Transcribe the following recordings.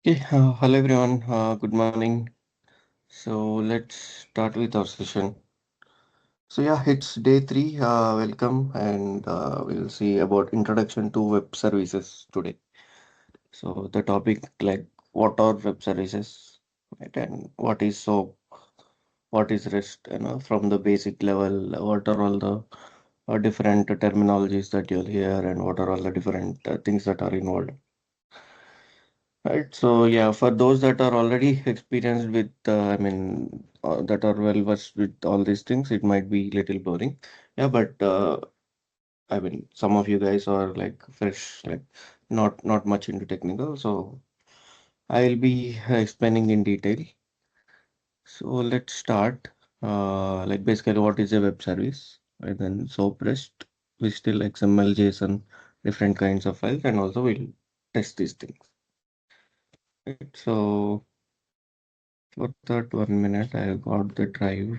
Okay, hello everyone. Good morning. So let's start with our session. So yeah, it's day three. Welcome, and we'll see about introduction to web services today. So the topic like what are web services, right, and what is REST, from the basic level. What are all the different terminologies that you'll hear, and what are all the different things that are involved. Right. So yeah, for those that are already experienced with, that are well versed with all these things, it might be little boring. Yeah, but some of you guys are like fresh, like not much into technical. So I'll be explaining in detail. So let's start. Like basically, what is a web service? And then SOAP REST, we still XML, JSON, different kinds of files, and also we'll test these things. Right. So. For that 1 minute, I got the drive.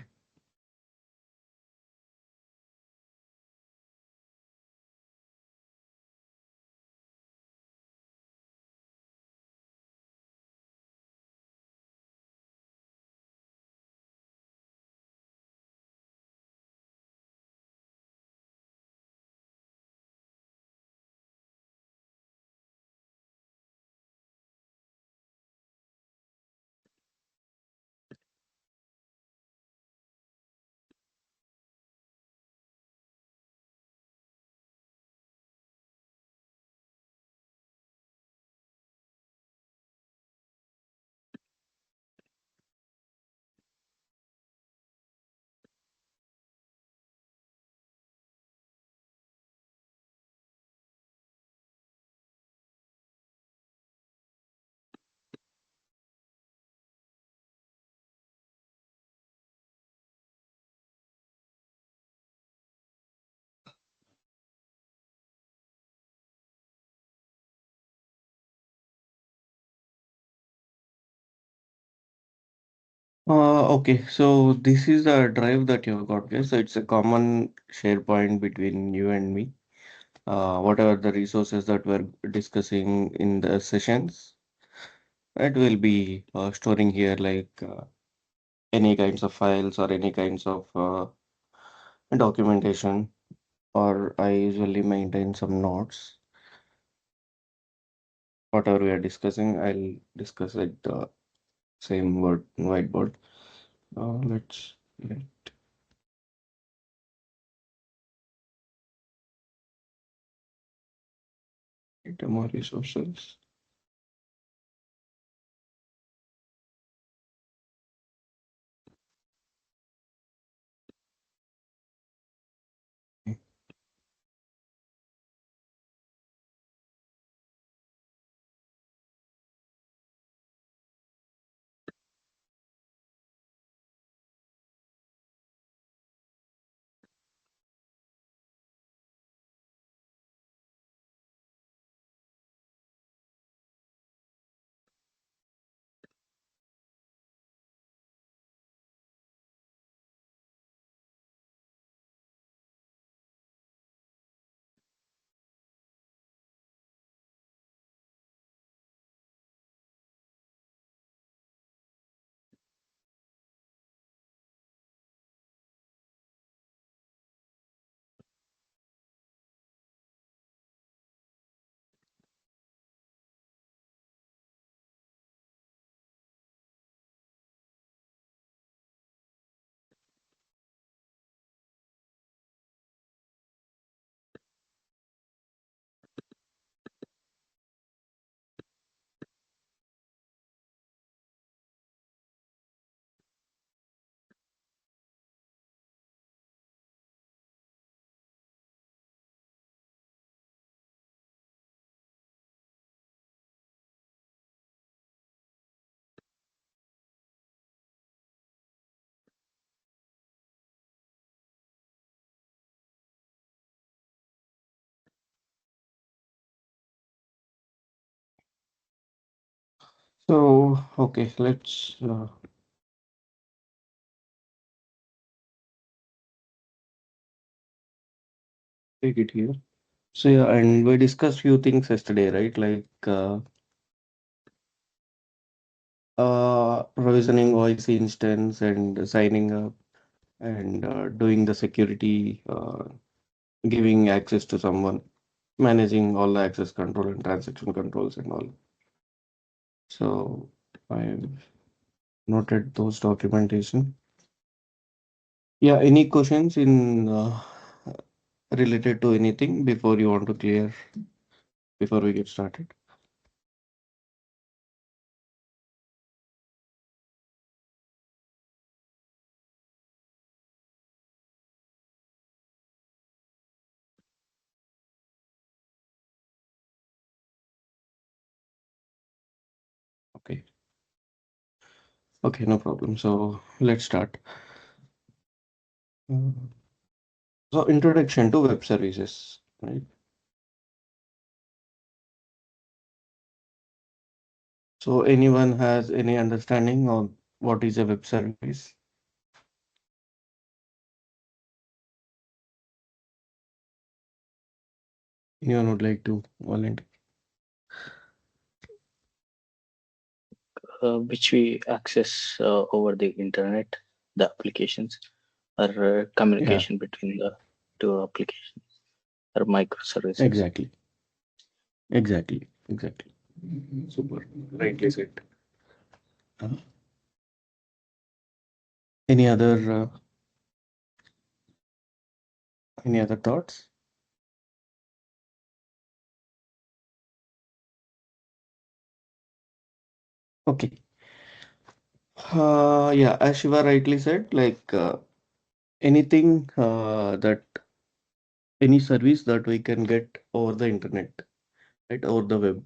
Okay, so this is the drive that you got. Yes, so it's a common share point between you and me. Whatever the resources that we're discussing in the sessions, it will be storing here like any kinds of files or any kinds of documentation, or I usually maintain some notes. Whatever we are discussing, I'll discuss at the same word whiteboard. Let's get more resources. So, okay, let's take it here. So, yeah, and we discussed few things yesterday, right? Like provisioning OIC instance and signing up and doing the security, giving access to someone, managing all the access control and transaction controls and all. So I've noted those documentation. Yeah, any questions in related to anything before you want to clear before we get started? Okay. Okay, no problem. So let's start. Uh, So introduction to web services, right? So anyone has any understanding on what is a web service? Anyone would like to volunteer? Which we access over the internet, the applications, or Yeah, communication between the two applications, or microservices. exactly. Exactly. Super. Rightly said. Uh, any other any other thoughts? Okay. Yeah, as Shiva rightly said, like anything that any service that we can get over the internet, right, over the web,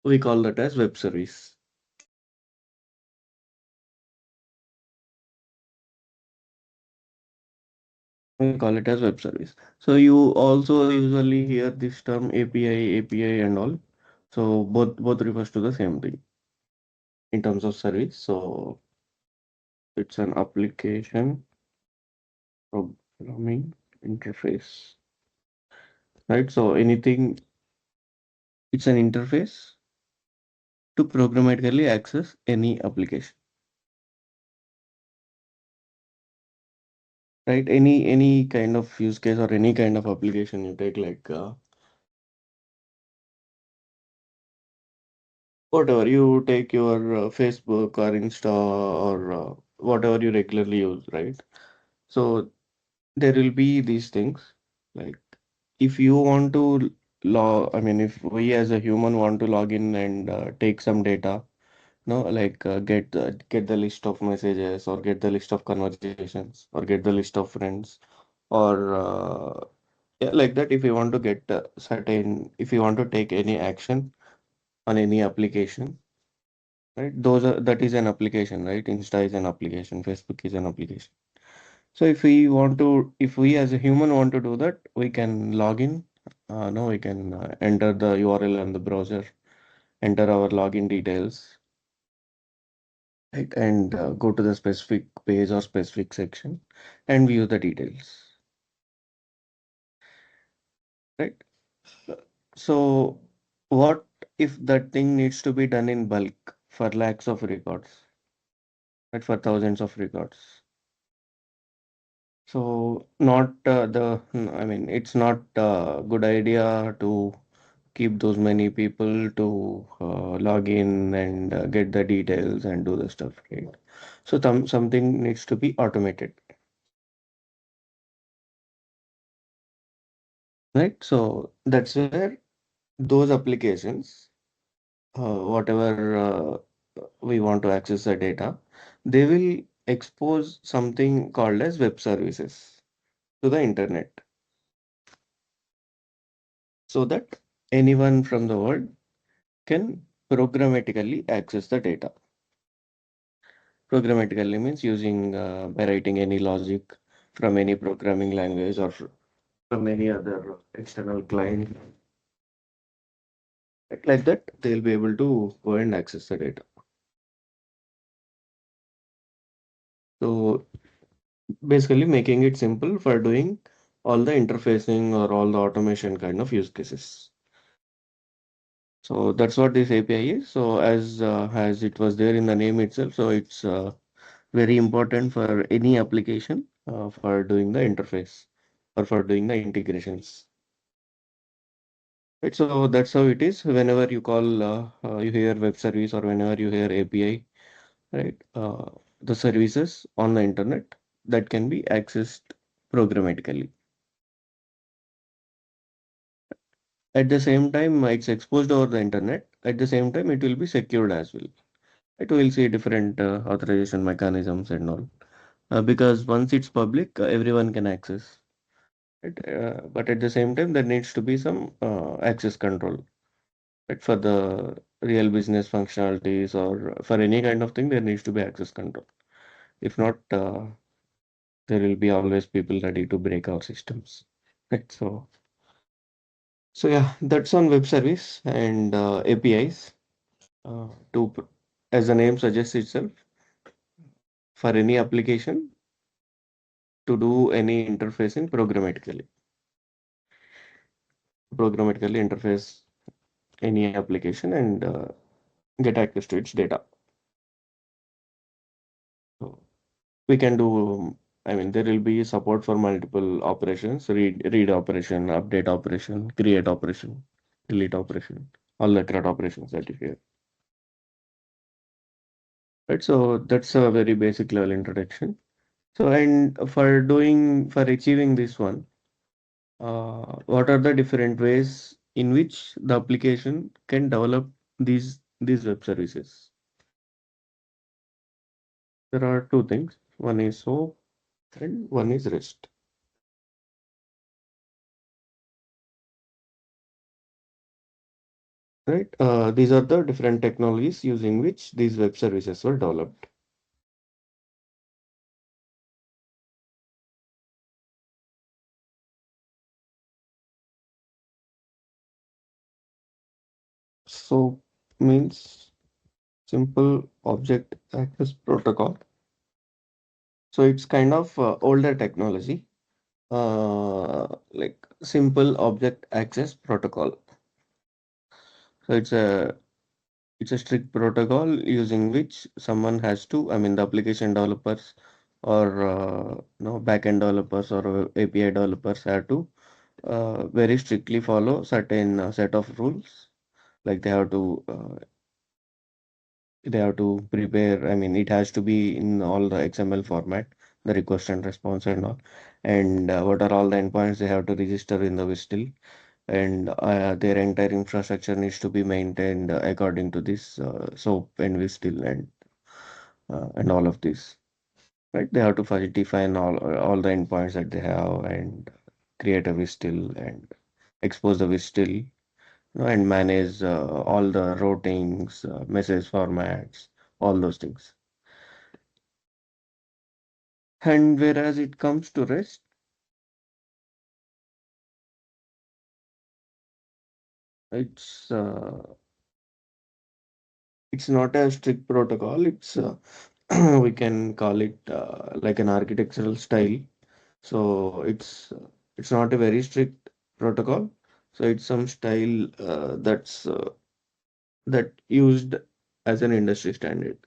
we call that as web service. We call it as web service. So you also usually hear this term API and all. So both refers to the same thing in terms of service. So it's an application programming interface, right? So anything, it's an interface to programmatically access any application, right? Any kind of use case or any kind of application you take, like whatever you take your Facebook or Insta or whatever you regularly use, right? So there will be these things like if you want to log, I mean, if we as a human want to log in and take some data, no, like get the list of messages or get the list of conversations or get the list of friends or yeah, like that. If you want to get certain, if you want to take any action on any application, right? Those are that is an application, right? Insta is an application, Facebook is an application. So if we want to, if we as a human want to do that, we can log in. No, we can enter the URL on the browser, enter our login details, right? And go to the specific page or specific section and view the details, right? Uh, So what if that thing needs to be done in bulk for lakhs of records, right? For thousands of records. So not I mean, it's not a good idea to keep those many people to log in and get the details and do the stuff, right? So something needs to be automated, right? So that's where those applications, whatever we want to access the data, they will expose something called as web services to the internet so that anyone from the world can programmatically access the data. Programmatically means using by writing any logic from any programming language or from any other external client. Like that, they'll be able to go and access the data. So basically making it simple for doing all the interfacing or all the automation kind of use cases. So that's what this API is. So as it was there in the name itself, so it's very important for any application for doing the interface or for doing the integrations. Right, so that's how it is. Whenever you call, you hear web service or whenever you hear API, right? The services on the internet that can be accessed programmatically. At the same time, it's exposed over the internet. At the same time, it will be secured as well. It will see different authorization mechanisms and all. Because once it's public, everyone can access it. But at the same time, there needs to be some access control, right? For the real business functionalities or for any kind of thing, there needs to be access control. If not, there will be always people ready to break our systems. Right. So yeah, that's on web service and APIs. To as the name suggests itself, for any application to do any interfacing programmatically interface any application and get access to its data. So we can do. I mean, there will be support for multiple operations: read operation, update operation, create operation, delete operation, all the CRUD operations that you hear. Right, so that's a very basic level introduction. So, and for achieving this one, what are the different ways in which the application can develop these web services? There are two things. One is SOAP and one is REST. Right? These are the different technologies using which these web services were developed. SOAP means Simple Object Access Protocol. So it's kind of older technology, like Simple Object Access Protocol. So it's a strict protocol using which someone has to, I mean, the application developers or backend developers or API developers have to very strictly follow certain set of rules. Like they have to prepare. I mean, it has to be in all the XML format, the request and response and all. And what are all the endpoints they have to register in the WSDL, and their entire infrastructure needs to be maintained according to this SOAP and WSDL and all of this. Right? They have to first define all the endpoints that they have and create a WSDL and expose the WSDL, and manage all the routings, message formats, all those things. And whereas it comes to REST, it's uh, it's not a strict protocol. It's we can call it like an architectural style. So it's not a very strict protocol. So it's some style that used as an industry standard,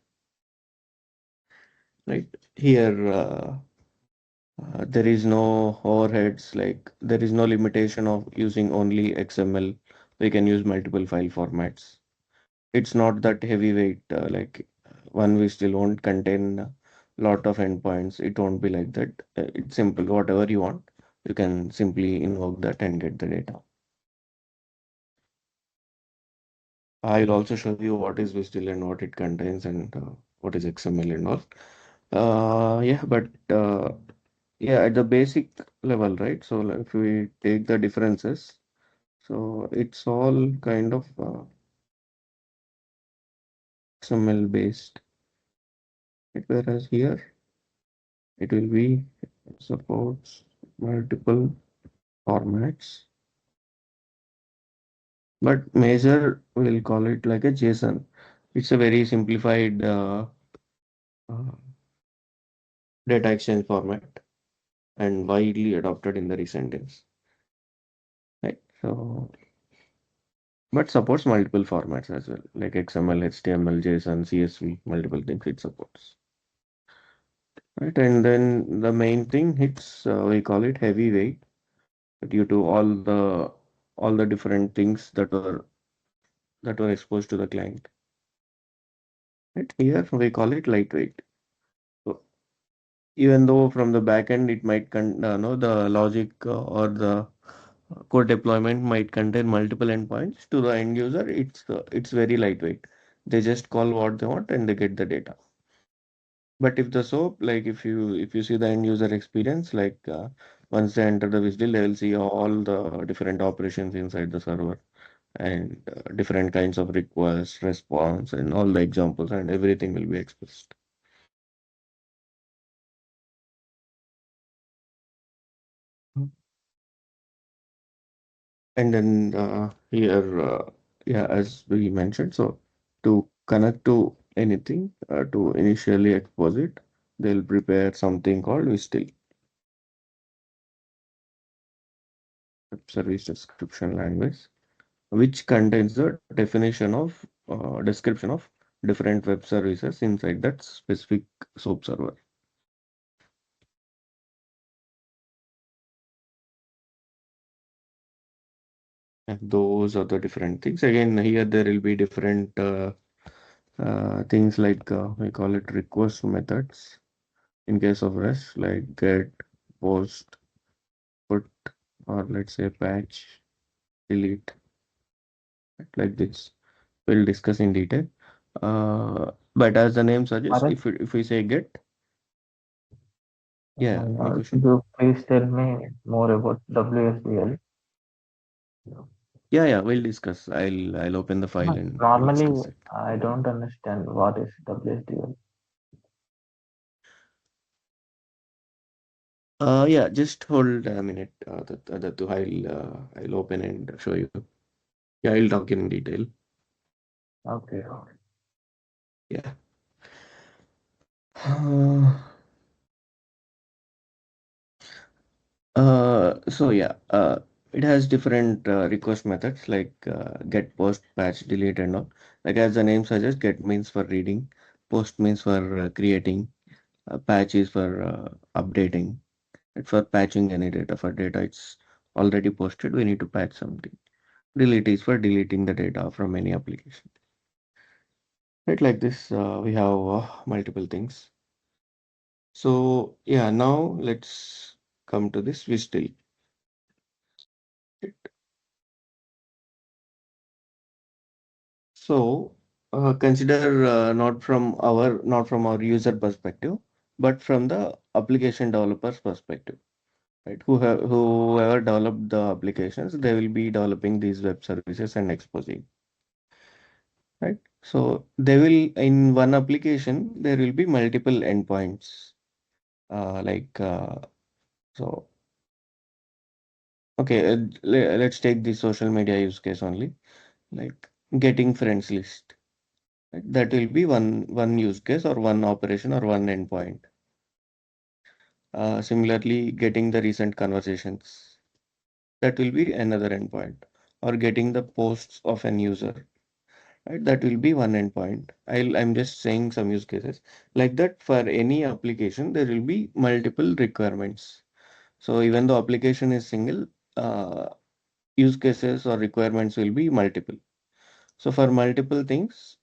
right? Here, there is no overheads, like there is no limitation of using only XML. We can use multiple file formats. It's not that heavyweight, like one we still won't contain a lot of endpoints. It won't be like that. It's simple. Whatever you want, you can simply invoke that and get the data. I'll also show you what is WSDL and what it contains and what is XML and all. Yeah, but yeah, at the basic level, right? So like, if we take the differences, so it's all kind of XML based, right? Whereas here it will be supports multiple formats, but major we'll call it like a JSON. It's a very simplified uh, data exchange format and widely adopted in the recent days. Right. So but supports multiple formats as well, like XML, HTML, JSON, CSV, multiple things it supports. Right, and then the main thing hits, we call it heavyweight due to all the different things that were exposed to the client. Right, here we call it lightweight. So even though from the back end it might no, the logic or the code deployment might contain multiple endpoints, to the end user it's very lightweight. They just call what they want and they get the data. But if the SOAP, like if you see the end user experience, like once they enter the WSDL, they will see all the different operations inside the server and different kinds of requests, response, and all the examples, and everything will be expressed. And then here, yeah, as we mentioned, so to connect to anything, to initially expose it, they'll prepare something called WSDL, web service description language, which contains the description of different web services inside that specific SOAP server. And those are the different things. Again, here there will be different things like we call it request methods in case of REST, like get, post, put, or let's say patch, delete, like this. We'll discuss in detail. But as the name suggests, Bharat, if we say get, yeah, any could question? you please tell me more about WSDL? Yeah, we'll discuss. I'll open the file and we'll Normally, discuss it. I don't understand what is WSDL. Yeah, just hold a minute. That I'll open and show you. Yeah, I'll talk in detail. Okay. Yeah. Uh, so yeah, it has different request methods like get, post, patch, delete, and all. Like as the name suggests, get means for reading, post means for creating, patch is for updating. It's for patching any data. For data it's already posted, we need to patch something. Delete is for deleting the data from any application. Right, like this, we have multiple things. So yeah, now let's come to this. We still. So consider not from our user perspective, but from the application developer's perspective, right? Whoever developed the applications, they will be developing these web services and exposing, right? So they will in one application there will be multiple endpoints, like so. Okay, let's take the social media use case only, like getting friends list. Right? That will be one use case or one operation or one endpoint. Similarly, getting the recent conversations, that will be another endpoint. Or getting the posts of an user, right? That will be one endpoint. I'm just saying some use cases. Like that, for any application, there will be multiple requirements. So even though application is single, uh, use cases or requirements will be multiple. So for multiple things,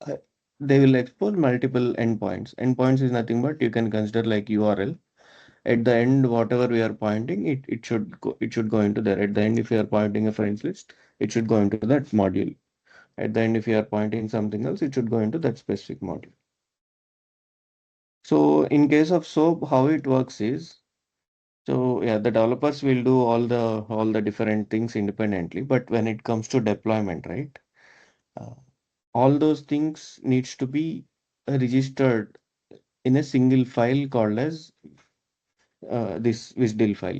uh, they will expose multiple endpoints. Endpoints is nothing but you can consider like URL. At the end, whatever we are pointing, it should go into there. At the end, if you are pointing a friends list, it should go into that module. At the end, if you are pointing something else, it should go into that specific module. So in case of SOAP, how it works is, so yeah, the developers will do all the different things independently. But when it comes to deployment, right, uh, all those things needs to be registered in a single file called as this WSDL file.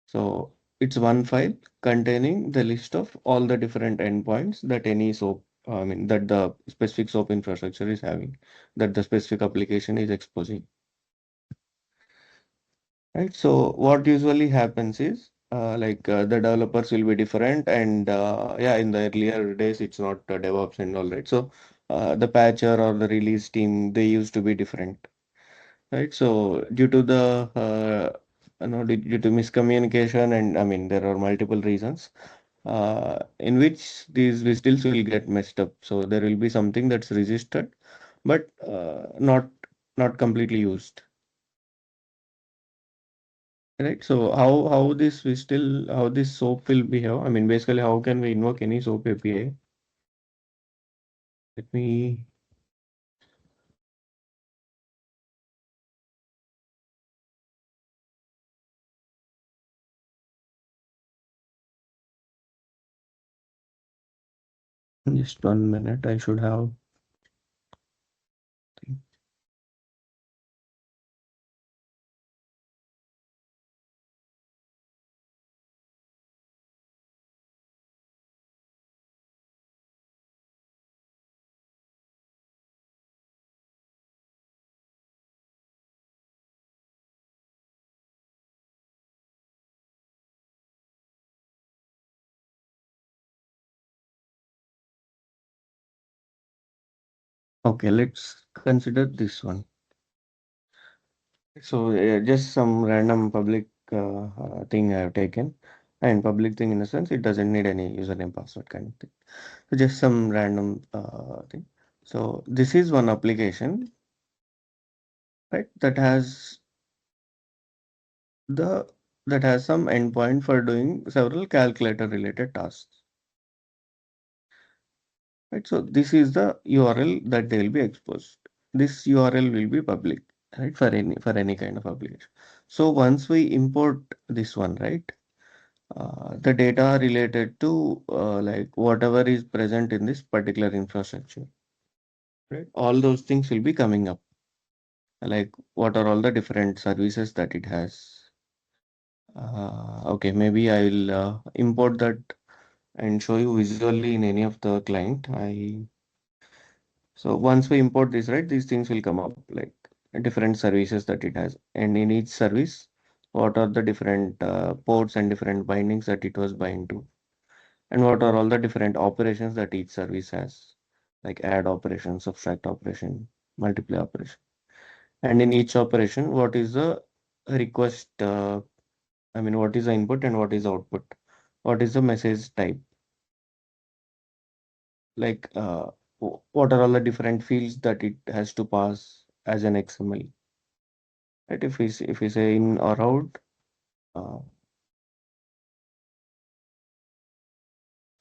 So it's one file containing the list of all the different endpoints that any SOAP, I mean, that the specific SOAP infrastructure is having, that the specific application is exposing, right? So what usually happens is the developers will be different, and yeah, in the earlier days it's not DevOps and all right. So the patcher or the release team, they used to be different, right? So due to the due to miscommunication, and I mean there are multiple reasons in which these whistles will get messed up. So there will be something that's registered, but not completely used. Right. So how this whistle, how this soap will behave? I mean, basically, how can we invoke any soap API? Let me just 1 minute. I should have. Okay, let's consider this one. So just some random public thing I have taken, and public thing in the sense it doesn't need any username password kind of thing. So just some random thing. So this is one application, right? The that has some endpoint for doing several calculator related tasks. Right, so this is the URL that they will be exposed. This URL will be public, right, for any kind of application. So once we import this one, right, the data related to whatever is present in this particular infrastructure, right, all those things will be coming up. Like what are all the different services that it has. Okay, maybe I will import that and show you visually in any of the client. So once we import this, right, these things will come up like different services that it has. And in each service, what are the different ports and different bindings that it was bind to? And what are all the different operations that each service has, like add operation, subtract operation, multiply operation. And in each operation, what is the request? I mean, what is the input and what is the output? What is the message type? Like, what are all the different fields that it has to pass as an XML? Right? If we say in or out, uh,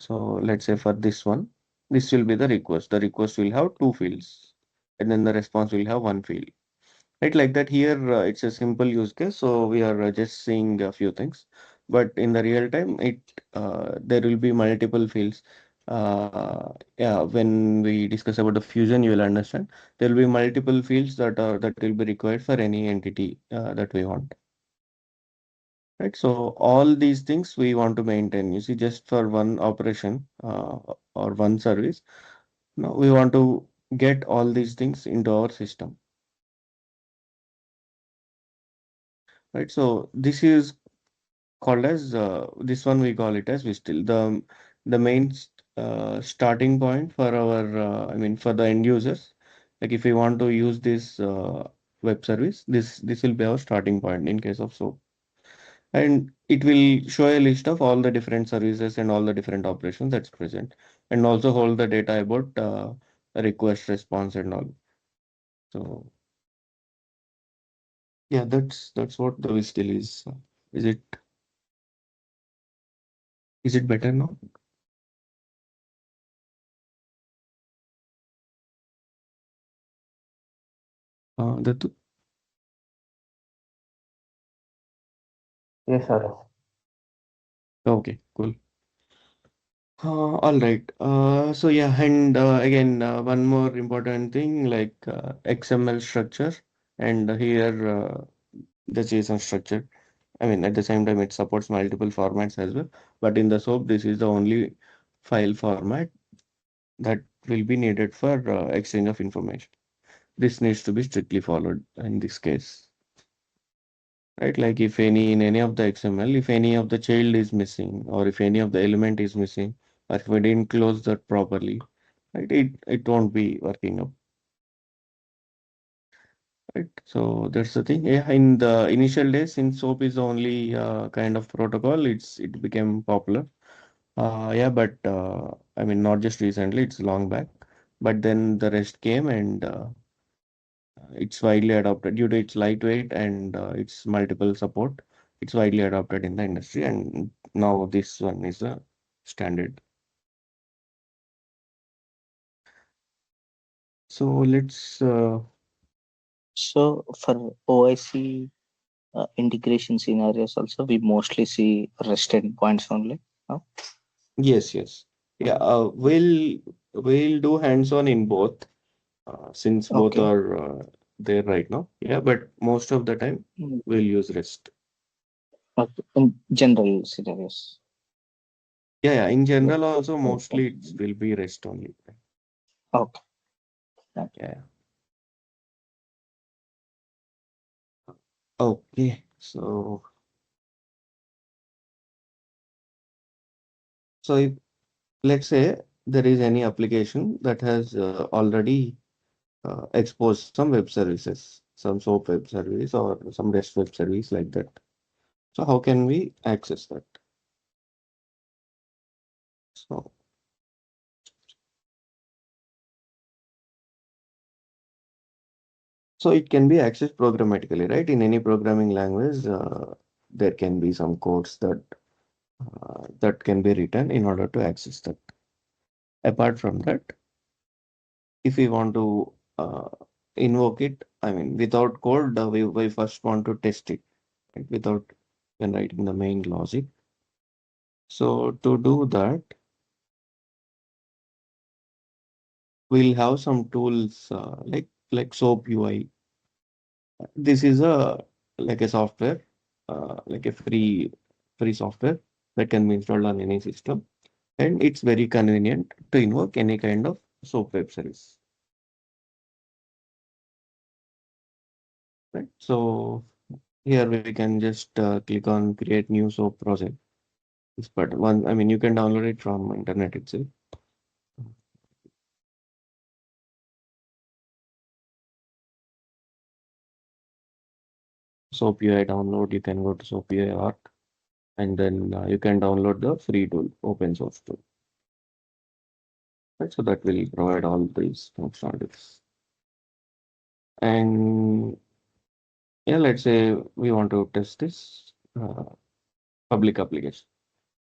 so let's say for this one, this will be the request. The request will have two fields, and then the response will have one field. Right, like that here, it's a simple use case. So we are just seeing a few things, but in the real time, there will be multiple fields. Yeah, when we discuss about the fusion, you will understand there will be multiple fields that will be required for any entity that we want. Right, so all these things we want to maintain. You see, just for one operation or one service, no, we want to get all these things into our system. Right, so this is called as this one we call it as Vistil. The main starting point for our I mean for the end users. Like if we want to use this web service, this will be our starting point in case of SOAP. And it will show a list of all the different services and all the different operations that's present, and also hold the data about request response and all. So yeah, that's what the Vistil is. Is it is it better now? That Yes, sir. okay, cool. All right. So yeah, and again, one more important thing like XML structure, and here the JSON structure. I mean, at the same time, it supports multiple formats as well. But in the SOAP, this is the only file format that will be needed for exchange of information. This needs to be strictly followed in this case. right? Like if any in any of the XML, if any of the child is missing, or if any of the element is missing, or if we didn't close that properly, right, it won't be working up, right? So that's the thing. Yeah, in the initial days, since SOAP is the only kind of protocol, it became popular. Yeah, but I mean, not just recently, it's long back. But then the rest came, and it's widely adopted due to its lightweight and its multiple support. It's widely adopted in the industry, and now this one is a standard. So let's So for OIC integration scenarios also, we mostly see REST endpoints only. No? yes, yes, yeah. We'll do hands-on in both, since both Okay. are there right now. Yeah, but most of the time Mm, we'll use REST. okay. In general scenarios. Yeah, yeah. In Yeah. general, also Okay. mostly it will be REST only. Okay. Yeah. Yeah. Okay. So if let's say there is any application that has already exposed some web services, some SOAP web service or some REST web service like that. So how can we access that? So so it can be accessed programmatically, right? In any programming language, there can be some codes that can be written in order to access that. Apart from that, if we want to invoke it, I mean, without code, we first want to test it, right? Without when writing the main logic. So to do that, we'll have some tools like SOAP UI. This is a like a software, like a free software that can be installed on any system, and it's very convenient to invoke any kind of SOAP web service. Right. So here we can just click on create new SOAP project. This button one, I mean, you can download it from internet itself. SOAP UI download. You can go to SOAP UI art, and then you can download the free tool, open source tool. Right, so that will provide all these functionalities. And yeah, let's say we want to test this public application.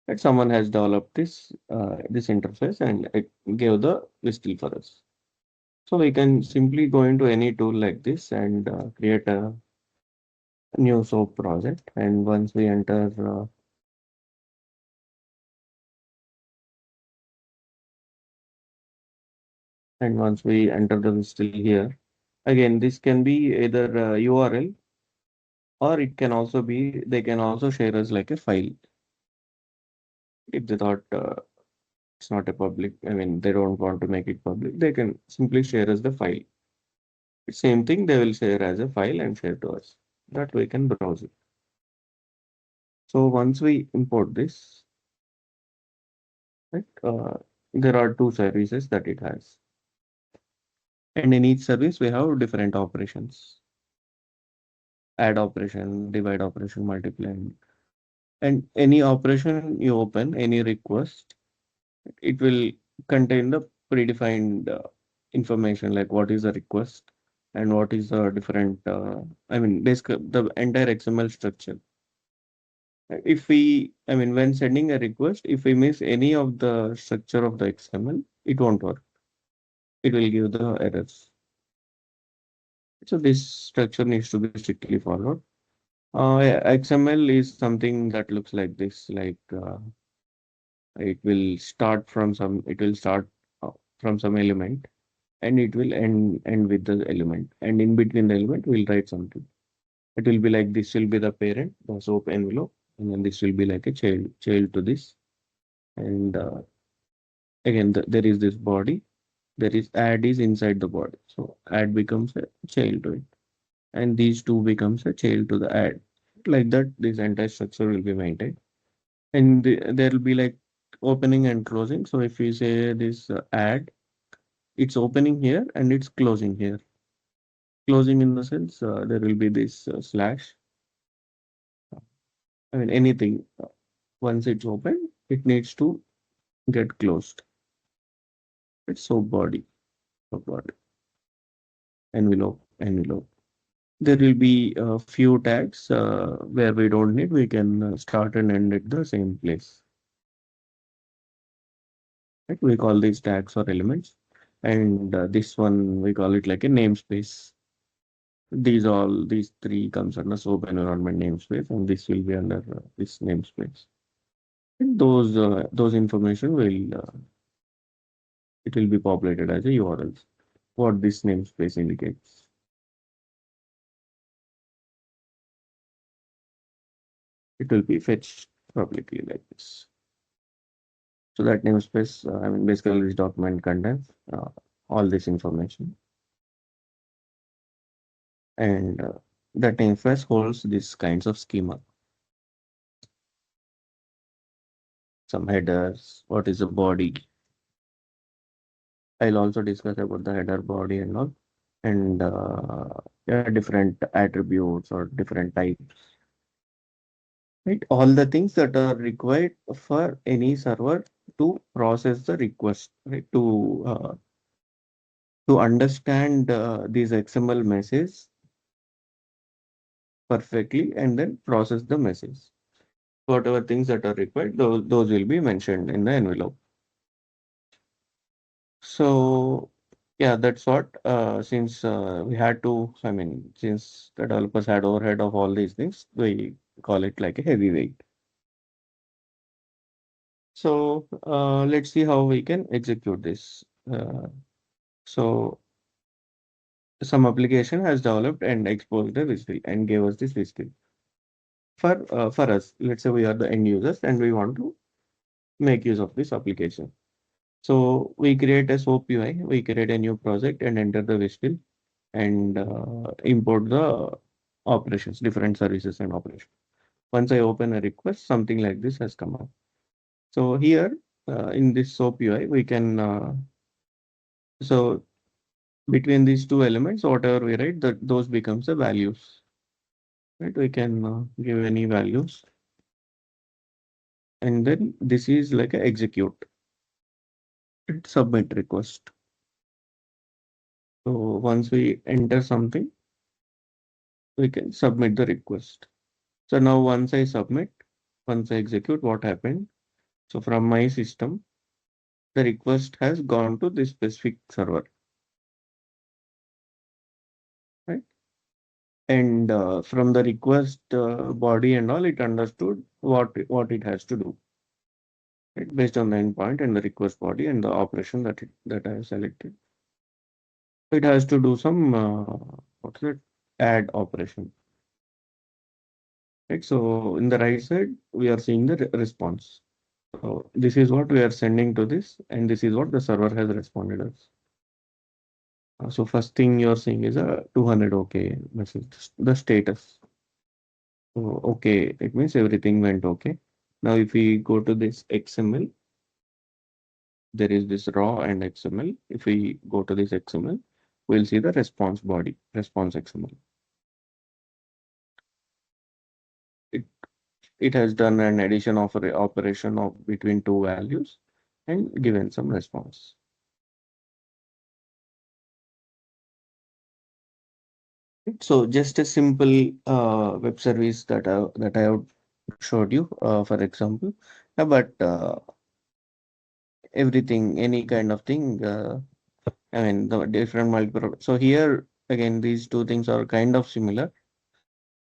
Right, someone has developed this interface and it gave the whistle for us. So we can simply go into any tool like this and create a new SOAP project. And once we enter the whistle here, again, this can be either a URL, or it can also be, they can also share us like a file if they thought it's not a public, I mean, they don't want to make it public, they can simply share us the file. Same thing, they will share as a file and share to us. That we can browse it. So once we import this, right, there are two services that it has. And in each service, we have different operations: add operation, divide operation, multiply. And any operation you open, any request, it will contain the predefined information like what is the request and what is the different, I mean, basically the entire XML structure. If we, I mean, when sending a request, if we miss any of the structure of the XML, it won't work. It will give the errors. So this structure needs to be strictly followed. Yeah, XML is something that looks like this, like it will start from some element, and it will end with the element, and in between the element we'll write something. It will be like this will be the parent, the SOAP envelope, and then this will be like a child to this. And again, there is this body, there is add is inside the body, so add becomes a child to it, and these two becomes a child to the add. Like that, this entire structure will be maintained. And there will be like opening and closing. So if we say this add, it's opening here and it's closing here. Closing in the sense there will be this slash. I mean, anything. Once it's open, it needs to get closed. It's soap body, envelope, envelope. There will be a few tags where we don't need. We can start and end at the same place. Right? We call these tags or elements. And this one, we call it like a namespace. These three comes under soap environment namespace, and this will be under this namespace. And those information will it will be populated as a URLs. What this namespace indicates. It will be fetched publicly like this. So that namespace, I mean, basically this document contains all this information, and that namespace holds these kinds of schema, some headers, what is the body. I'll also discuss about the header body and all, and yeah, different attributes or different types, right? All the things that are required for any server to process the request, right? To understand these XML messages perfectly and then process the message. Whatever things that are required, those will be mentioned in the envelope. So yeah, that's what since we had to, I mean, since the developers had overhead of all these things, we call it like a heavyweight. So let's see how we can execute this. So some application has developed and exposed the whistle and gave us this whistle. For us, let's say we are the end users and we want to make use of this application. So we create a SOAP UI, we create a new project and enter the whistle and import the operations, different services and operations. Once I open a request, something like this has come up. So here in this SOAP UI, we can, so between these two elements, whatever we write, that those becomes the values, right? We can give any values. And then this is like a execute, submit request. So once we enter something, we can submit the request. So now once I execute, what happened? So from my system, the request has gone to this specific server, right? And from the request body and all, it understood what it has to do, right? Based on the endpoint and the request body and the operation that I have selected. It has to do some what's it? Add operation, right? So in the right side, we are seeing the response. So this is what we are sending to this, and this is what the server has responded as. So first thing you're seeing is a 200 OK message, the status. So okay, it means everything went okay. Now if we go to this XML, there is this raw and XML. If we go to this XML, we'll see the response body, response XML. It it has done an addition of a operation of between two values and given some response. So just a simple web service that I have showed you, for example, but everything, any kind of thing. I mean, the different multiple. So here again, these two things are kind of similar,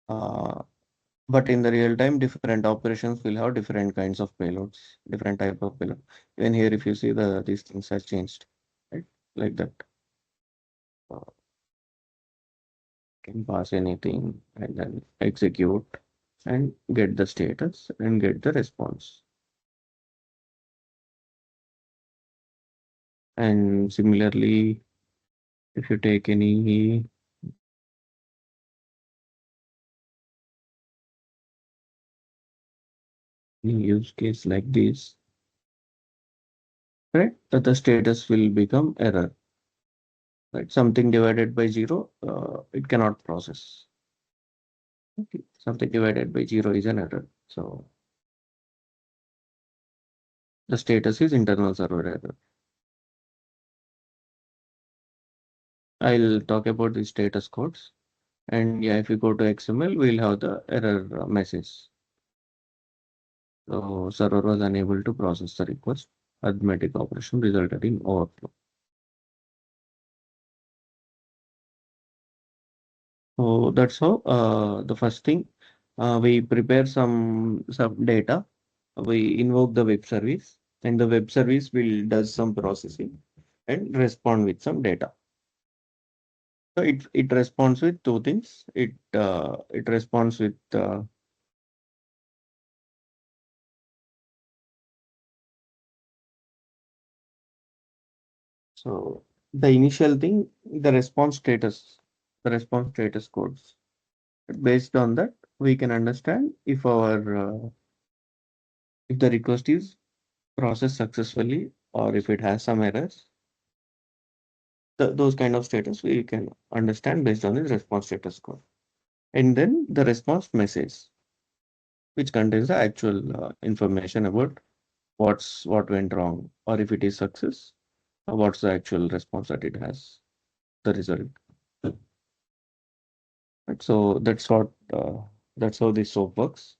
uh, but in the real time, different operations will have different kinds of payloads, different type of payload. Even here, if you see these things have changed, right? Like that. Can pass anything and then execute and get the status and get the response. And similarly, if you take any in use case like this, right, that the status will become error, right? Something divided by zero, it cannot process. Okay. Something divided by zero is an error. So the status is internal server error. I'll talk about the status codes. And yeah, if you go to XML, we'll have the error message. So server was unable to process the request. Arithmetic operation resulted in overflow. So that's how the first thing we prepare some data. We invoke the web service, and the web service will does some processing and respond with some data. So it responds with two things. It responds with so the initial thing, the response status codes. Based on that, we can understand if the request is processed successfully or if it has some errors. Those kind of status we can understand based on the response status code. And then the response message, which contains the actual information about what went wrong, or if it is success, what's the actual response that it has, the result. Right? So that's how this soap works.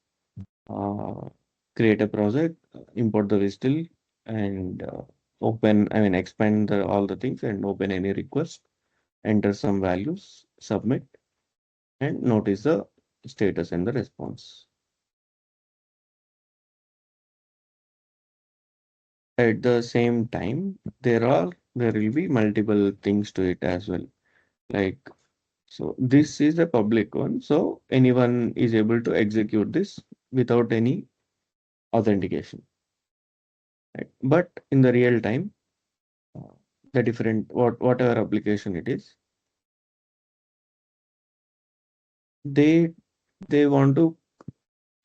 Uh, Create a project, import the WSDL, and expand all the things and open any request, enter some values, submit, and notice the status and the response. At the same time, there will be multiple things to it as well. Like, so this is a public one, so anyone is able to execute this without any authentication. Right? But in the real time, uh, the different whatever application it is, they they want to.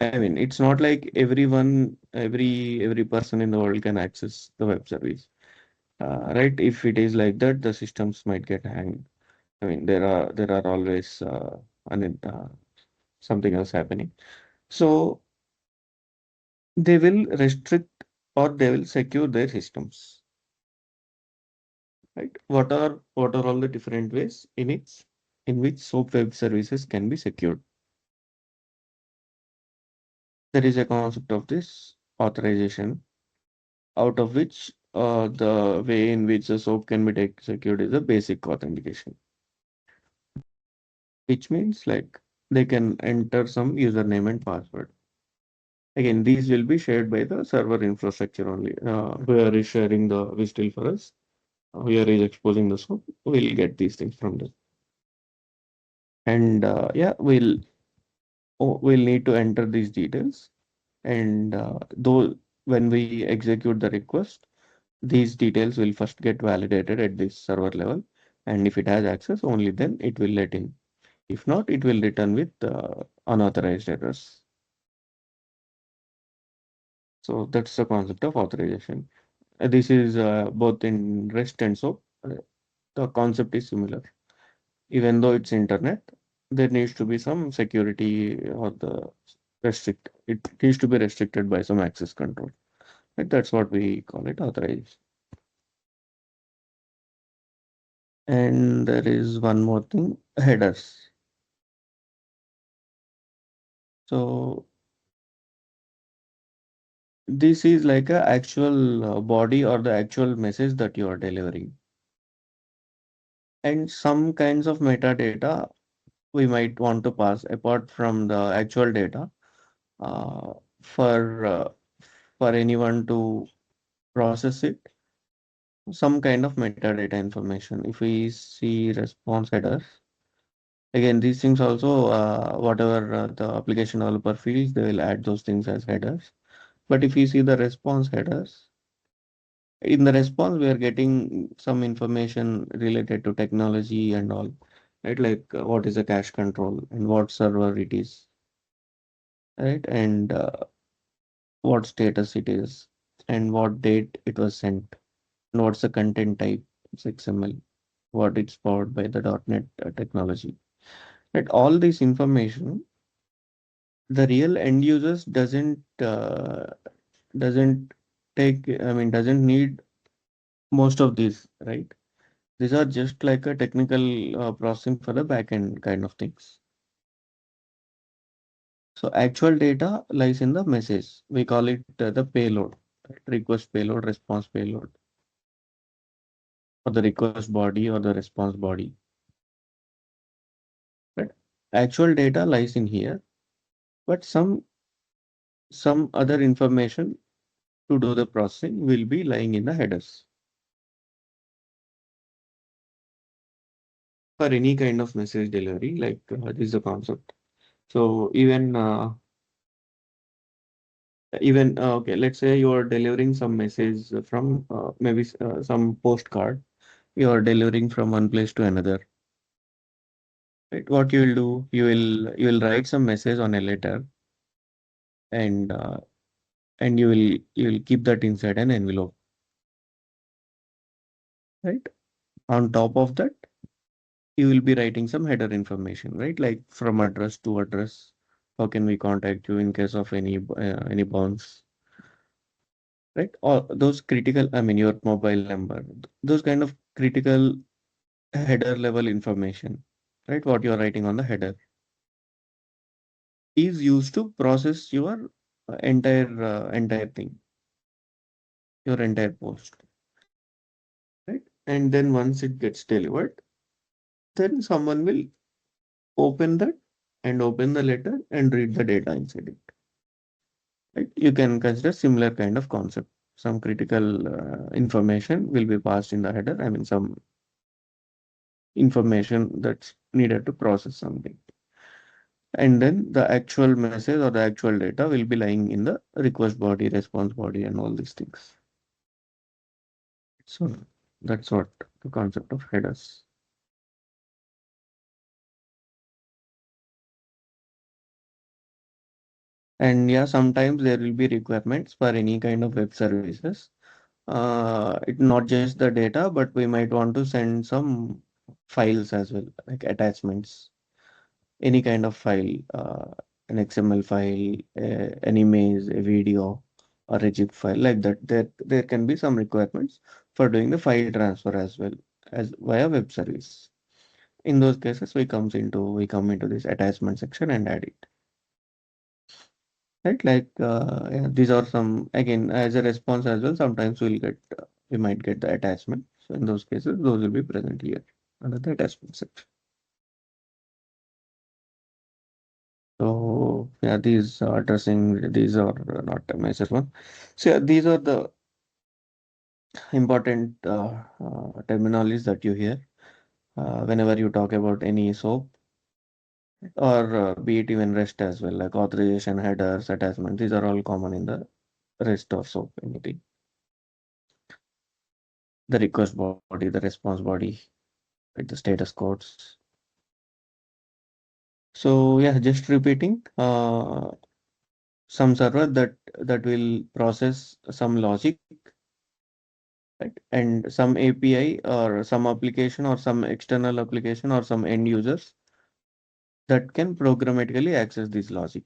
I mean, it's not like every person in the world can access the web service, right? If it is like that, the systems might get hanged. I mean, there are always something else happening. So they will restrict or they will secure their systems, right? What are all the different ways in which SOAP web services can be secured? There is a concept of this authorization, out of which the way in which the SOAP can be secured is a basic authentication, which means like they can enter some username and password. Again, these will be shared by the server infrastructure only. Whoever is sharing the WSDL for us, whoever is exposing the SOAP, we'll get these things from them. And yeah, we'll need to enter these details. And though when we execute the request, these details will first get validated at this server level. And if it has access, only then it will let in. If not, it will return with unauthorized errors. So that's the concept of authorization. This is both in REST and SOAP. The concept is similar. Even though it's internet, there needs to be some security or it needs to be restricted by some access control. Right? That's what we call it authorization. And there is one more thing, headers. So this is like a actual body or the actual message that you are delivering. And some kinds of metadata we might want to pass apart from the actual data uh, for uh, for anyone to process it. Some kind of metadata information. If we see response headers, again, these things also, whatever the application developer feels, they will add those things as headers. But if you see the response headers, in the response, we are getting some information related to technology and all, right? Like what is a cache control and what server it is, right? And what status it is, and what date it was sent, and what's the content type, it's XML, what it's powered by the .NET technology. Right, all this information, the real end users doesn't doesn't need most of these, right? These are just like a technical processing for the backend kind of things. So actual data lies in the message. We call it the payload, right? Request payload, response payload, or the request body or the response body. Right? Actual data lies in here, but some other information to do the processing will be lying in the headers. For any kind of message delivery, like this is the concept. So even okay, let's say you are delivering some message from maybe some postcard. You are delivering from one place to another. Right? What you will do, you will write some message on a letter, and you will keep that inside an envelope. Right? On top of that, you will be writing some header information, right? Like from address to address. How can we contact you in case of any bounce, right? Or those critical, your mobile number, those kind of critical header level information, right? What you are writing on the header is used to process your entire thing, your entire post, right? And then once it gets delivered, then someone will open that and open the letter and read the data inside it. Right? You can consider similar kind of concept. Some critical information will be passed in the header. Some information that's needed to process something. And then the actual message or the actual data will be lying in the request body, response body, and all these things. So that's what the concept of headers. And yeah, sometimes there will be requirements for any kind of web services. It not just the data, but we might want to send some files as well, like attachments, any kind of file, an XML file, an image, a video, or a zip file like that. There can be some requirements for doing the file transfer as well as via web service. In those cases, we come into this attachment section and add it. Right, like yeah, these are some again as a response as well. Sometimes we might get the attachment. So in those cases, those will be present here under the attachment section. So yeah, these are not a major one. So yeah, these are the important terminologies that you hear whenever you talk about any SOAP or be it even REST as well, like authorization, headers, attachment. These are all common in the REST or SOAP anything. The request body, the response body, right, the status codes. So yeah, just repeating, some server that will process some logic, right? And some API or some application or some external application or some end users that can programmatically access this logic.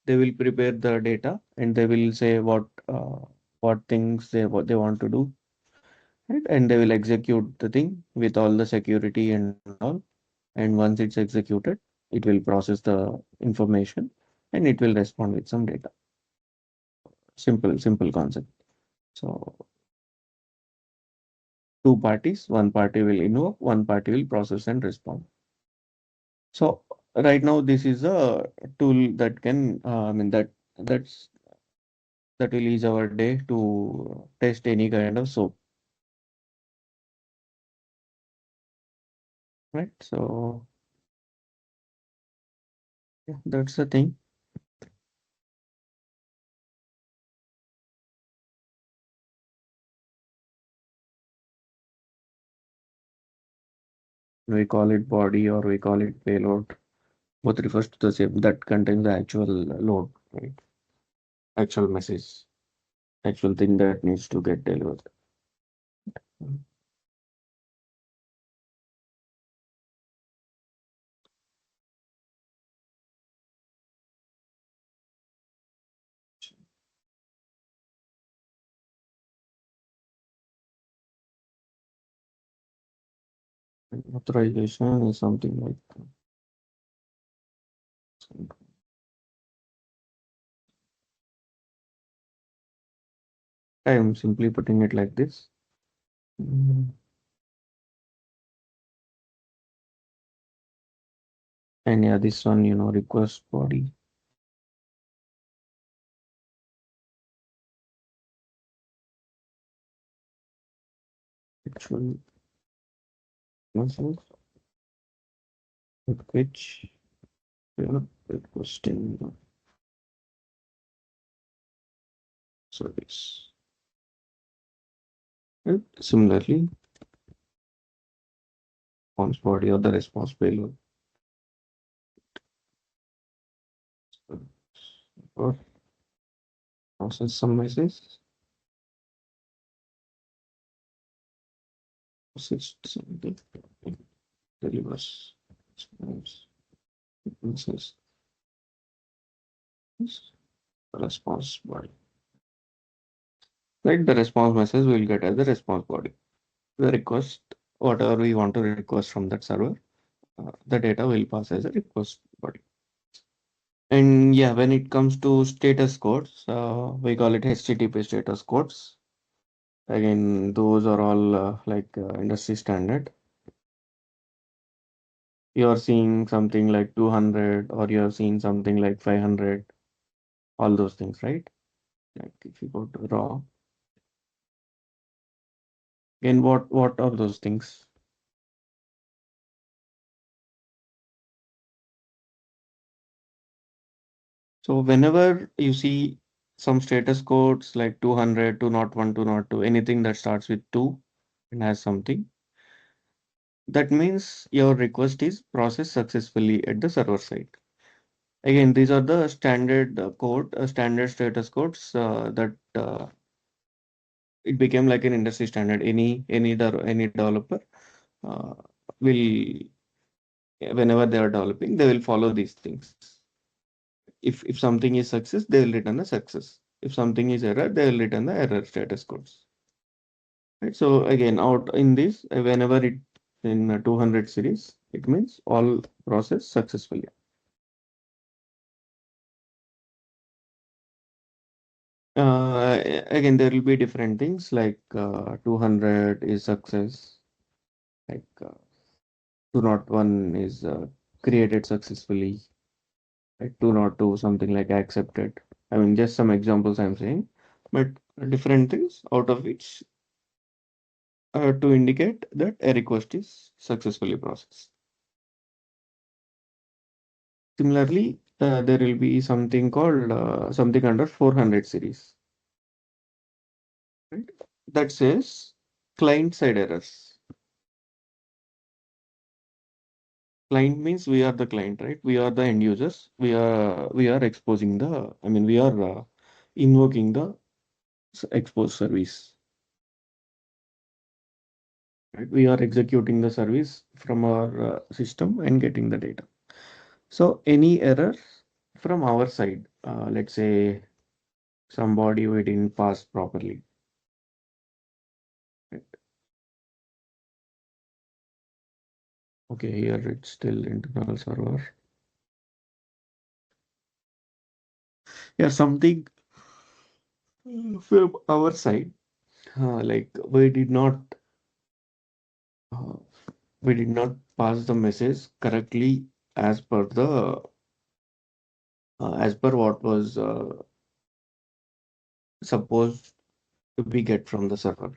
They will prepare the data and they will say what things what they want to do, right? And they will execute the thing with all the security and all. And once it's executed, it will process the information and it will respond with some data. Simple concept. So two parties, one party will invoke, one party will process and respond. So right now this is a tool that can, that will ease our day to test any kind of soap, right? So yeah, that's the thing. We call it body or we call it payload. Both refers to the same that contains the actual load, right? actual message, actual thing that needs to get delivered. Authorization is something like I am simply putting it like this. Mm, And yeah, this one, request body. Actual message with which we are requesting the service. And similarly, response body or the response payload or process some message, process something, delivers response message, response body. Right, the response message will get as the response body. The request, whatever we want to request from that server, the data will pass as a request body. And yeah, when it comes to status codes, we call it HTTP status codes. Again, those are all industry standard. You're seeing something like 200 or you're seeing something like 500, all those things, right? Like if you go to raw, again, what are those things? So whenever you see some status codes like 200, 201, 202, anything that starts with 2 and has something, that means your request is processed successfully at the server side. Again, these are the standard standard status codes that it became like an industry standard. Any developer uh, will, whenever they are developing, they will follow these things. If something is success, they will return the success. If something is error, they will return the error status codes. Right. So again, out in this, whenever it in 200 series, it means all process successfully. Again, there will be different things like 200 is success, like 201 is created successfully, like 202 something like accepted. I mean, just some examples I'm saying, but different things out of which to indicate that a request is successfully processed. Similarly, there will be something called something under 400 series, right? That says client side errors. Client means we are the client, right? We are the end users. We are exposing the. I mean, we are invoking the expose service. Right? We are executing the service from our system and getting the data. So any error from our side, let's say somebody we didn't pass properly. Right? Okay, here it's still internal server. Yeah, something from our side, like uh, we did not pass the message correctly as per the as per what was supposed to be get from the server,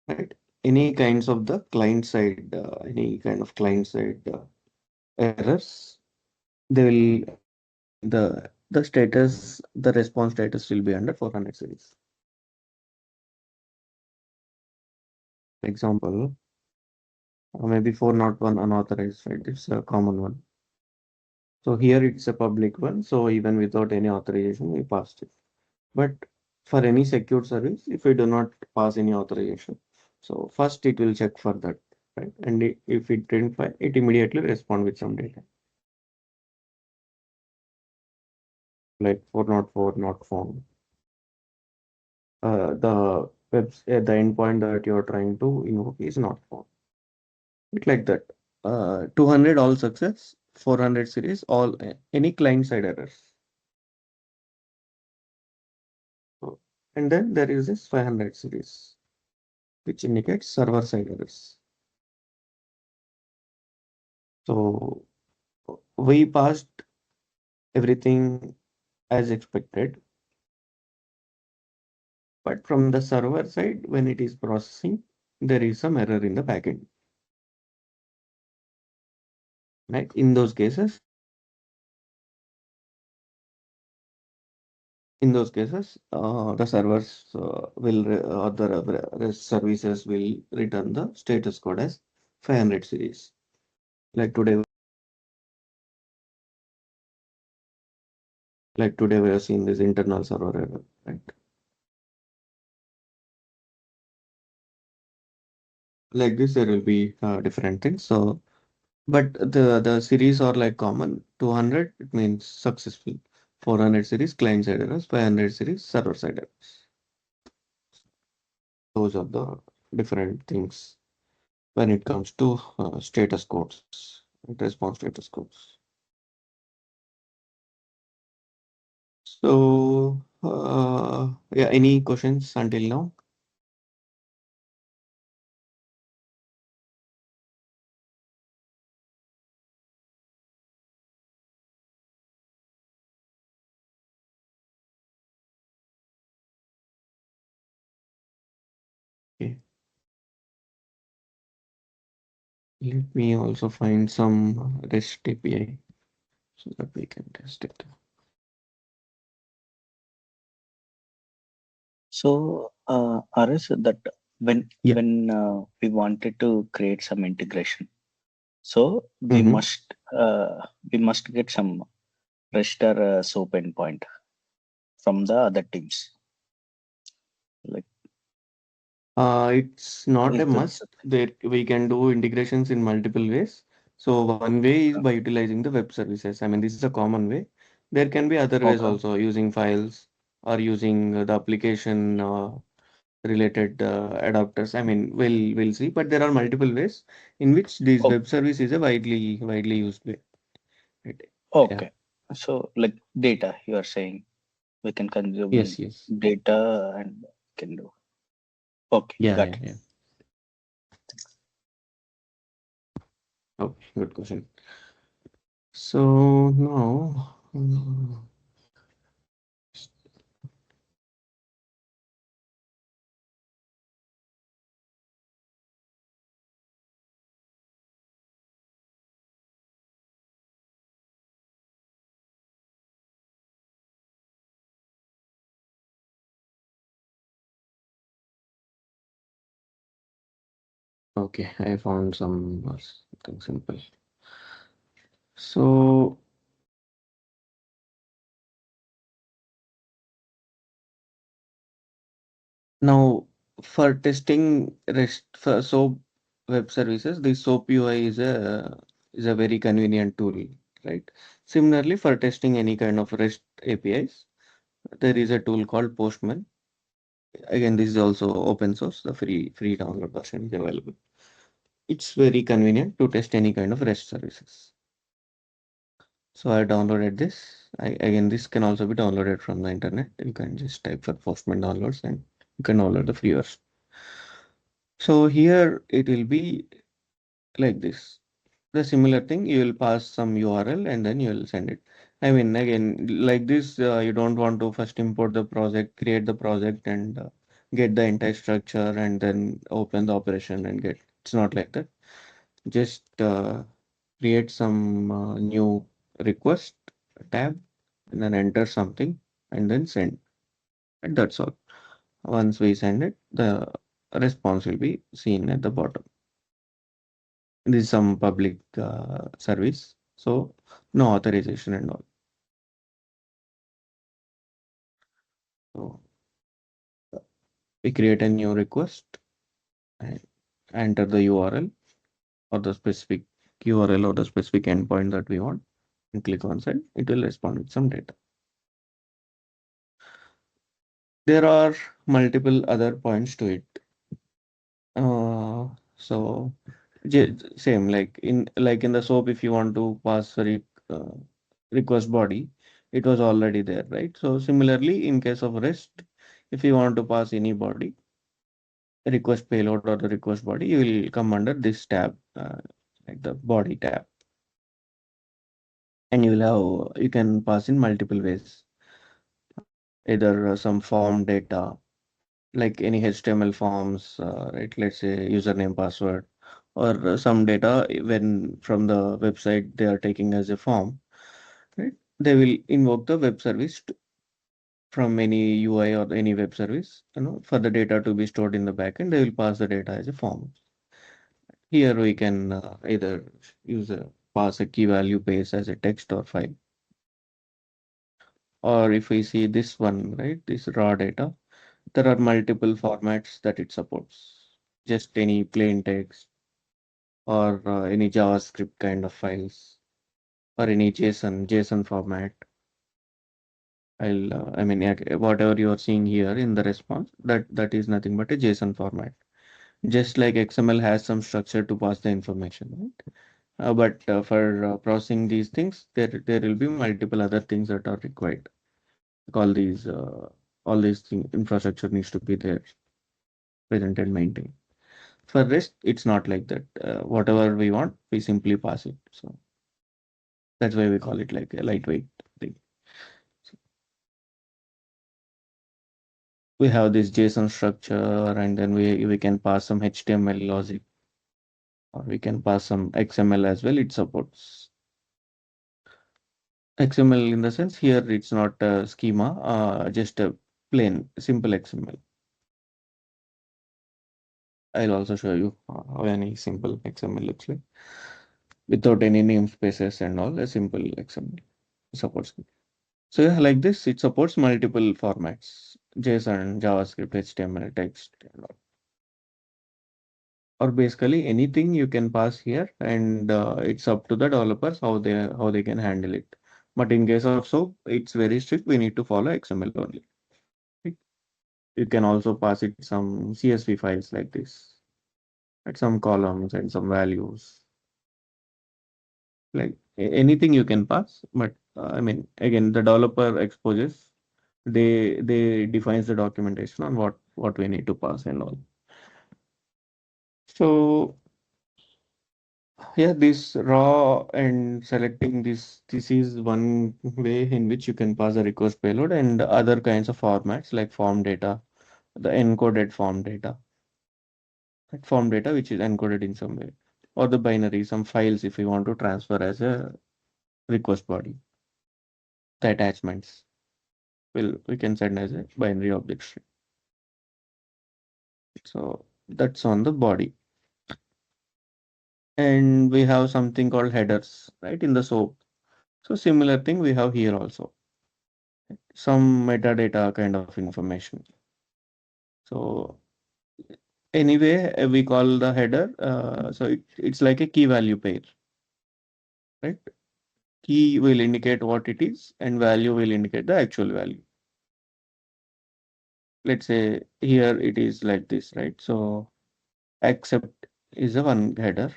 right? Any kinds of the client side, any kind of client side errors, they will the status, the response status will be under 400 series. Example, maybe 401 unauthorized, right? It's a common one. So here it's a public one. So even without any authorization, we passed it. But for any secured service, if we do not pass any authorization, so first it will check for that, right? And if it didn't find, it immediately respond with some data, like 404 not found. The endpoint that you're trying to invoke is not found. It like that. 200 all success, 400 series all any client side errors. So, and then there is this 500 series, which indicates server side errors. So we passed everything as expected, but from the server side, when it is processing, there is some error in the backend. Right? In those cases, the servers or the REST services will return the status code as 500 series. Like today, we are seeing this internal server error, right? Like this, there will be different things. So, but the series are like common. 200 it means successful. 400 series client side errors. 500 series server side errors. Those are the different things when it comes to status codes and response status codes. So, yeah, any questions until now? Okay. Let me also find some REST API so that we can test it. So, RS, that when Yeah. we wanted to create some integration, so Mm-hmm. we must get some REST or SOAP endpoint from the other teams. Like, It's not a is that must. There we can do integrations in multiple ways. So one way is by utilizing the web services. I mean, this is a common way. There can be other ways okay? also using files or using the application related adapters. I mean, we'll see. But there are multiple ways in which this Oh, web service is a widely used way. Right? Yeah. okay. So, like data, you are saying we can Yes. consume Yes. data and can do. Okay, Yeah. got Yeah. it. Yeah. Okay. Good question. So now. Okay, I found something simple. So now for testing REST for SOAP web services, the SOAP UI is a very convenient tool, right? Similarly, for testing any kind of REST APIs, there is a tool called Postman. Again, this is also open source. The free download version is available. It's very convenient to test any kind of REST services. So I downloaded this. Again, this can also be downloaded from the internet. You can just type for Postman downloads and you can download the free version. So here it will be like this. The similar thing, you will pass some URL and then you will send it. I mean, again, like this, you don't want to first import the project, create the project and get the entire structure and then open the operation and get. It's not like that. Just create some new request tab and then enter something and then send. And that's all. Once we send it, the response will be seen at the bottom. This is some public service. So no authorization and all. So we create a new request and enter the URL or the specific URL or the specific endpoint that we want and click on send. It will respond with some data. There are multiple other points to it. So same like in the SOAP, if you want to pass a uh, request body, it was already there, right? So similarly, in case of REST, if you want to pass any body, request payload or the request body, you will come under this tab, like the body tab, and you can pass in multiple ways, either some form data, like any HTML forms, right? Let's say username, password, or some data when from the website they are taking as a form, right? They will invoke the web service from any UI or any web service, for the data to be stored in the backend. They will pass the data as a form. Here we can either use a pass a key value base as a text or file, or if we see this one, right, this raw data, there are multiple formats that it supports. Just any plain text or any JavaScript kind of files or any JSON format. I mean, yeah, whatever you are seeing here in the response, that is nothing but a JSON format. Just like XML has some structure to pass the information, right? But for processing these things, there will be multiple other things that are required. Like all these infrastructure needs to be there, present and maintained. For REST, it's not like that. Whatever we want, we simply pass it. So that's why we call it like a lightweight thing. So we have this JSON structure, and then we can pass some HTML logic, or we can pass some XML as well. It supports XML in the sense here it's not a schema, just a plain simple XML. I'll also show you how any simple XML looks like without any namespaces and all. A simple XML supports. So yeah, like this, it supports multiple formats: JSON, JavaScript, HTML, text, and all. Or basically anything you can pass here, and it's up to the developers how they can handle it. But in case of SOAP, it's very strict. We need to follow XML only. Right? You can also pass it some CSV files like this, like some columns and some values, like anything you can pass. But I mean, again, the developer exposes, they defines the documentation on what we need to pass and all. So yeah, this raw and selecting this is one way in which you can pass a request payload, and other kinds of formats like form data, the encoded form data, like form data which is encoded in some way, or the binary, some files if you want to transfer as a request body. The attachments we can send as a binary object string. So that's on the body. And we have something called headers, right, in the SOAP. So similar thing we have here also. Some metadata kind of information. So anyway, we call the header. So it's like a key value pair, right? Key will indicate what it is, and value will indicate the actual value. Let's say here it is like this, right? So accept is a one header,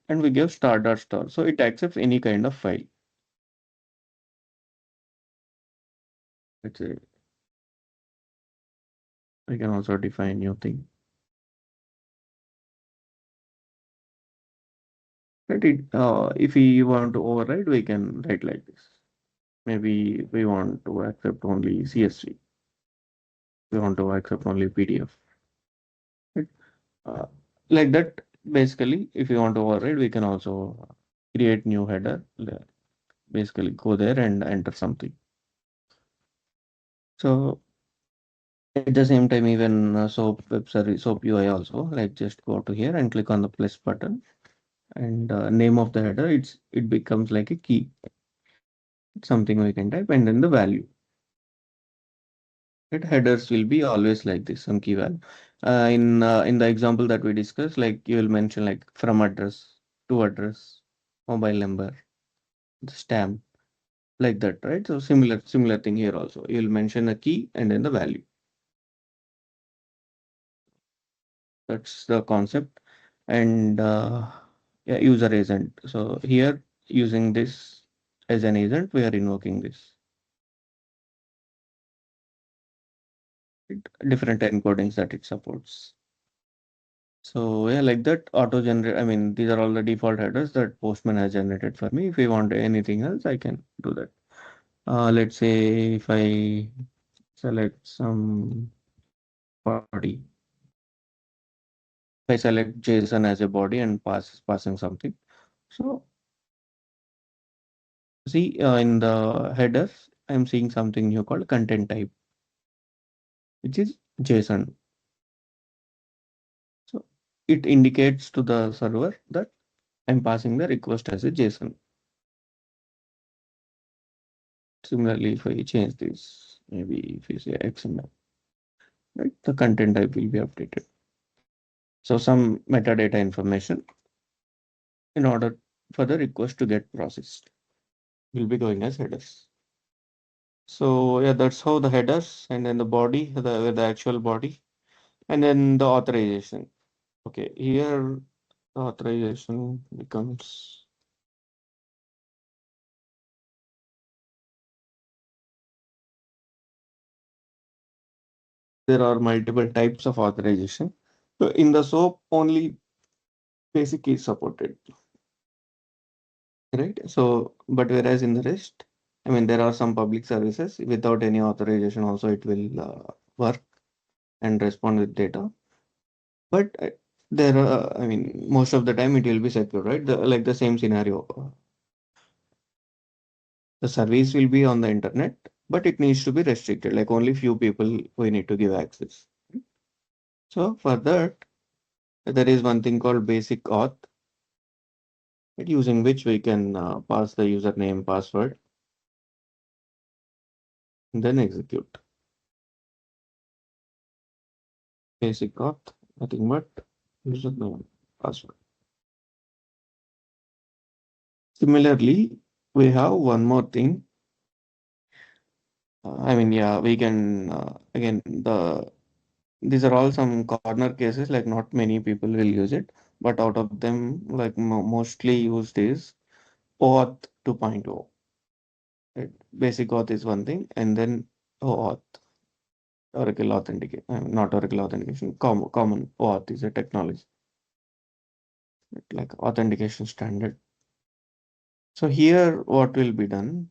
and we give star dot star. So it accepts any kind of file. Let's say we can also define new thing. Right? If we want to override, we can write like this. Maybe we want to accept only CSV. We want to accept only PDF. Right? Uh, like that, basically, if you want to override, we can also create new header. Basically, go there and enter something. So at the same time, even SOAP web service, SOAP UI also, like just go to here and click on the plus button. and name of the header, it becomes like a key. It's something we can type, and then the value. Right? Headers will be always like this, some key value. In the example that we discussed, like you will mention like from address to address, mobile number, the stamp, like that, right? So similar thing here also. You'll mention a key and then the value. That's the concept. And yeah, user agent. So here using this as an agent, we are invoking this. Different encodings that it supports. So yeah, like that auto generate. I mean, these are all the default headers that Postman has generated for me. If we want anything else, I can do that. Let's say if I select some body, if I select JSON as a body and passing something. So see in the headers, I'm seeing something new called content type, which is JSON. So it indicates to the server that I'm passing the request as a JSON. Similarly, if I change this, maybe if you say XML, right, the content type will be updated. So some metadata information in order for the request to get processed will be going as headers. So yeah, that's how the headers and then the body, the actual body, and then the authorization. Okay, here the authorization becomes there are multiple types of authorization. So in the SOAP, only basic is supported, right? So, but whereas in the rest, I mean, there are some public services without any authorization also it will work and respond with data. But there are, I mean, most of the time it will be secure, right? Like the same scenario. The service will be on the internet, but it needs to be restricted, like only few people we need to give access. So for that, there is one thing called basic auth, right, using which we can pass the username, password, and then execute. Basic auth, nothing but username, password. Similarly, we have one more thing. I mean, yeah, we can again these are all some corner cases. Like not many people will use it, but out of them, like mostly used is OAuth 2.0. Right? Basic auth is one thing, and then OAuth, Oracle authentication, not Oracle authentication, common OAuth is a technology, like authentication standard. So here, what will be done?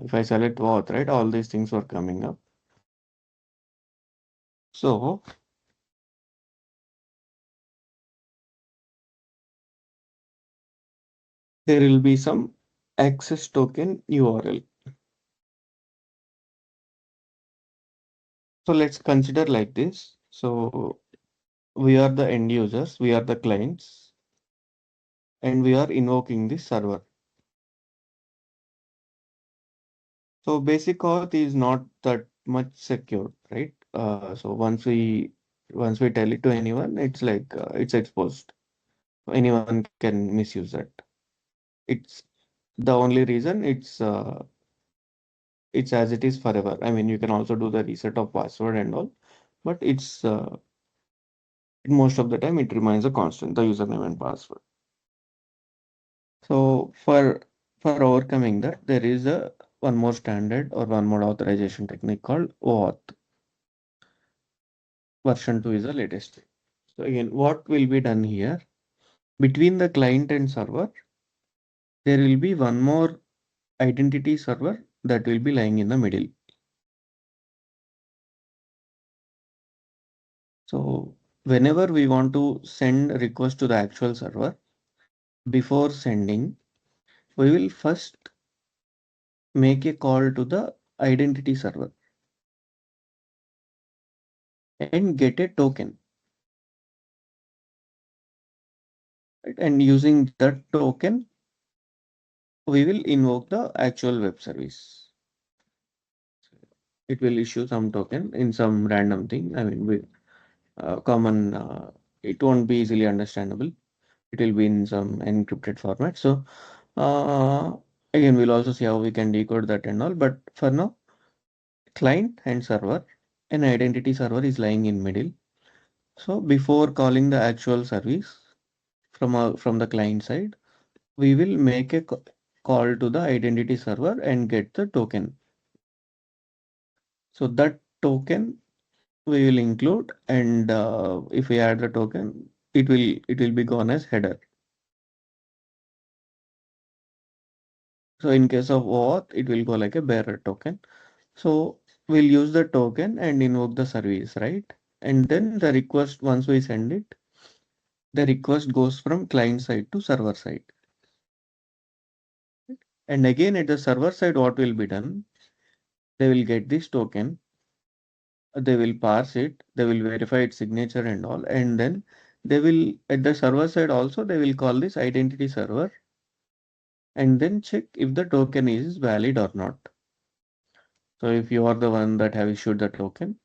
If I select auth, right, all these things are coming up. So there will be some access token URL. So let's consider like this. So we are the end users, we are the clients, and we are invoking the server. So basic auth is not that much secure, right? So once we tell it to anyone, it's like it's exposed. Anyone can misuse that. It's the only reason it's as it is forever. I mean, you can also do the reset of password and all, but it's most of the time it remains a constant, the username and password. So for overcoming that, there is a one more standard or one more authorization technique called OAuth. Version 2 is the latest. So again, what will be done here? Between the client and server, there will be one more identity server that will be lying in the middle. So whenever we want to send a request to the actual server, before sending, we will first make a call to the identity server and get a token. right? And using that token, we will invoke the actual web service. It will issue some token in some random thing. I mean, with common, it won't be easily understandable. It will be in some encrypted format. So uh, again, we'll also see how we can decode that and all. But for now, client and server, an identity server is lying in middle. So before calling the actual service from the client side, we will make a call to the identity server and get the token. So that token we will include, and if we add the token, it will be gone as header. So in case of auth, it will go like a bearer token. So we'll use the token and invoke the service, right? And then the request, once we send it, the request goes from client side to server side. And again, at the server side, what will be done? They will get this token, they will parse it, they will verify its signature and all, and then they will, at the server side also, they will call this identity server and then check if the token is valid or not. So if you are the one that have issued the token,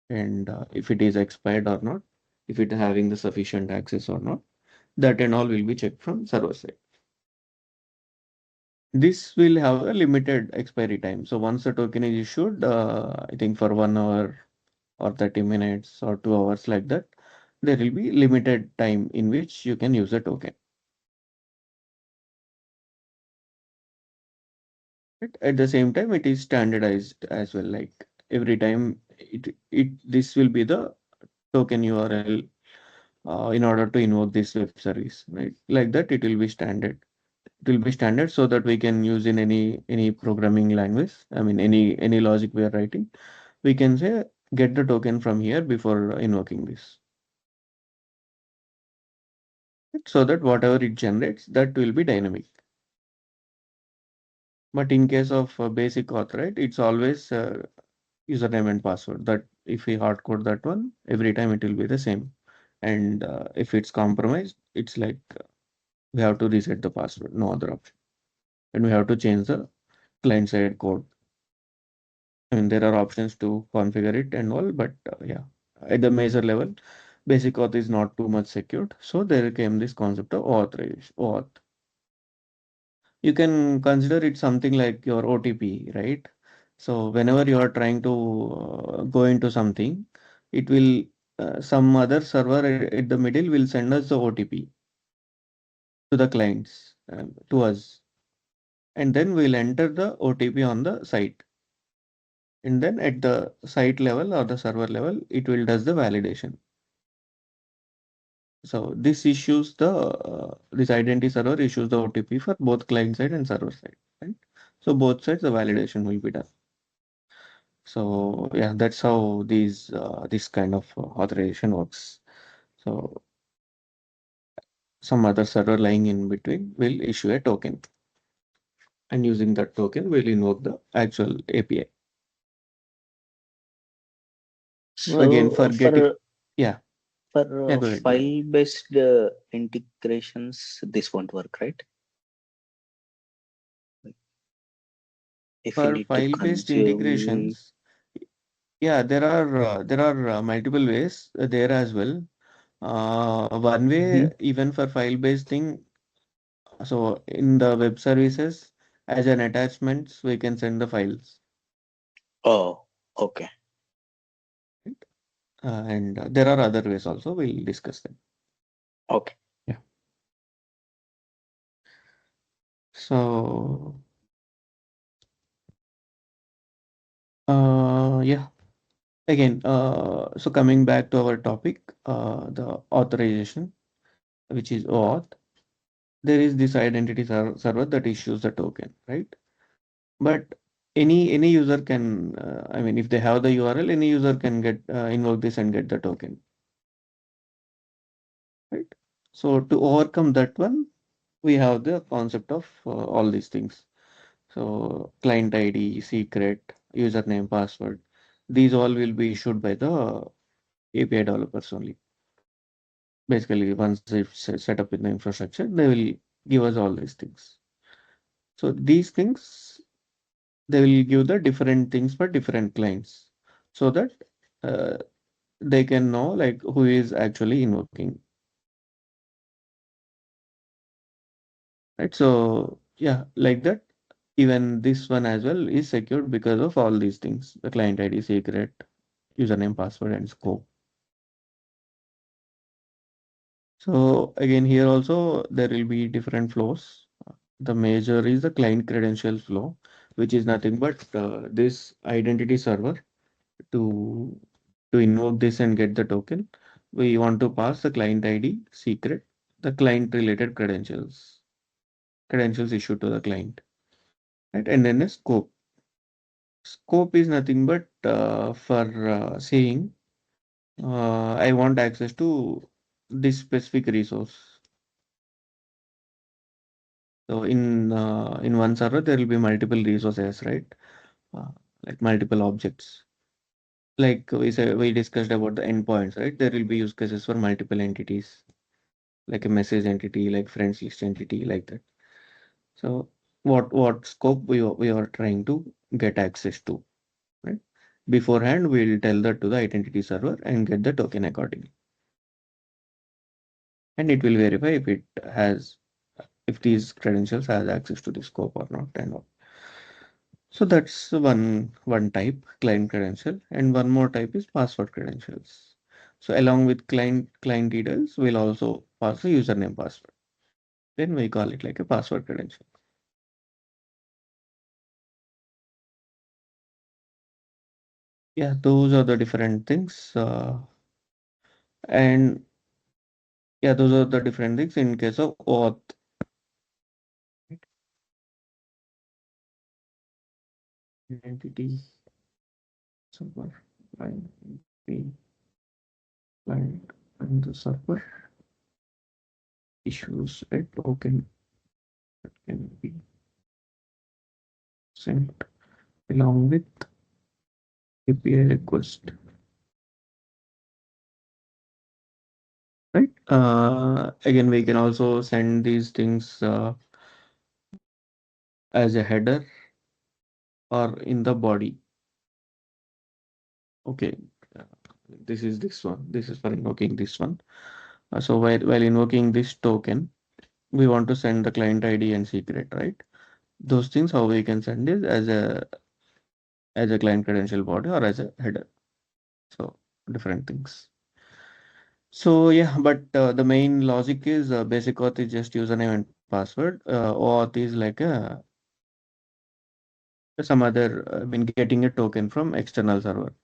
and if it is expired or not, if it having the sufficient access or not, that and all will be checked from server side. This will have a limited expiry time. So once the token is issued, I think for 1 hour or 30 minutes or 2 hours like that, there will be limited time in which you can use the token. Right? At the same time, it is standardized as well. Like every time, this will be the token URL in order to invoke this web service, right? Like that, it will be standard. It will be standard so that we can use in any programming language. I mean, any logic we are writing, we can say get the token from here before invoking this, so that whatever it generates, that will be dynamic. But in case of basic auth, right, it's always username and password. That if we hard code that one, every time it will be the same. And if it's compromised, it's like we have to reset the password, no other option. And we have to change the client side code. I mean, there are options to configure it and all, but yeah, at the major level, basic auth is not too much secured. So there came this concept of authorization. Auth. You can consider it something like your OTP, right? So whenever you are trying to go into something, it will some other server at the middle will send us the OTP to the clients, to us, and then we'll enter the OTP on the site. And then at the site level or the server level, it will does the validation. So this identity server issues the OTP for both client side and server side, right? So both sides the validation will be done. So yeah, that's how this kind of authorization works. So some other server lying in between will issue a token, and using that token, we'll invoke the actual API. So again, So for getting, yeah, yeah, for go ahead, go ahead. file-based integrations, this won't work, right? If we For need to file-based consume, integrations, yeah, there are multiple ways there as well. One Mhm. way, even for file-based thing, so in the web services, as an attachments, we can send the files. Oh, okay. Right? And there are other ways also. We'll discuss them. Okay. Yeah. So, yeah. Again, so coming back to our topic, the authorization, which is OAuth, there is this identity server that issues the token, right? But any user can, I mean, if they have the URL, any user can get invoke this and get the token, right? So to overcome that one, we have the concept of all these things. So client ID, secret, username, password, these all will be issued by the API developers only. Basically, once it's set up in the infrastructure, they will give us all these things. So these things, they will give the different things for different clients so that uh, they can know like who is actually invoking, right? So yeah, like that. Even this one as well is secured because of all these things: the client ID, secret, username, password, and scope. So again, here also there will be different flows. The major is the client credentials flow, which is nothing but this identity server to invoke this and get the token. We want to pass the client ID, secret, the client related credentials issued to the client, right? And then a scope. Scope is nothing but for saying I want access to this specific resource. So in one server there will be multiple resources, right? Uh, like multiple objects. Like we discussed about the endpoints, right? There will be use cases for multiple entities, like a message entity, like friends list entity, like that. So what scope we are trying to get access to, right? Beforehand, we'll tell that to the identity server and get the token accordingly, and it will verify if these credentials has access to the scope or not, and all. So that's one type, client credential, and one more type is password credentials. So along with client details, we'll also pass the username password. Then we call it like a password credential. Yeah, those are the different things. And yeah, those are the different things in case of auth. Identity server, client, client, and the server issues a token that can be sent along with API request. Right. Again, we can also send these things as a header or in the body. Okay. uh, this one. This is for invoking this one. So while invoking this token, we want to send the client ID and secret, right? Those things how we can send is as a client credential body or as a header. So different things. So yeah, but the main logic is basic auth is just username and password. OAuth is like some other, I mean, getting a token from external server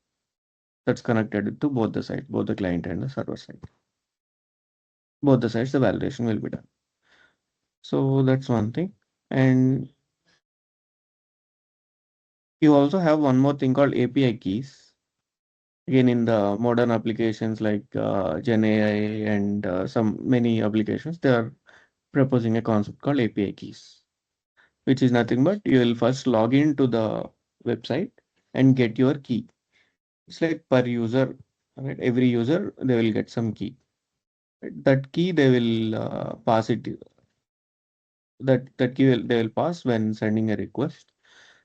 that's connected to both the sides, both the client and the server side. Both the sides, the validation will be done. So that's one thing. And you also have one more thing called API keys. Again, in the modern applications like Gen AI and some many applications, they are proposing a concept called API keys, which is nothing but you will first log into the website and get your key. It's like per user, right? Every user they will get some key. Right? That key they will pass it. That key they will pass when sending a request,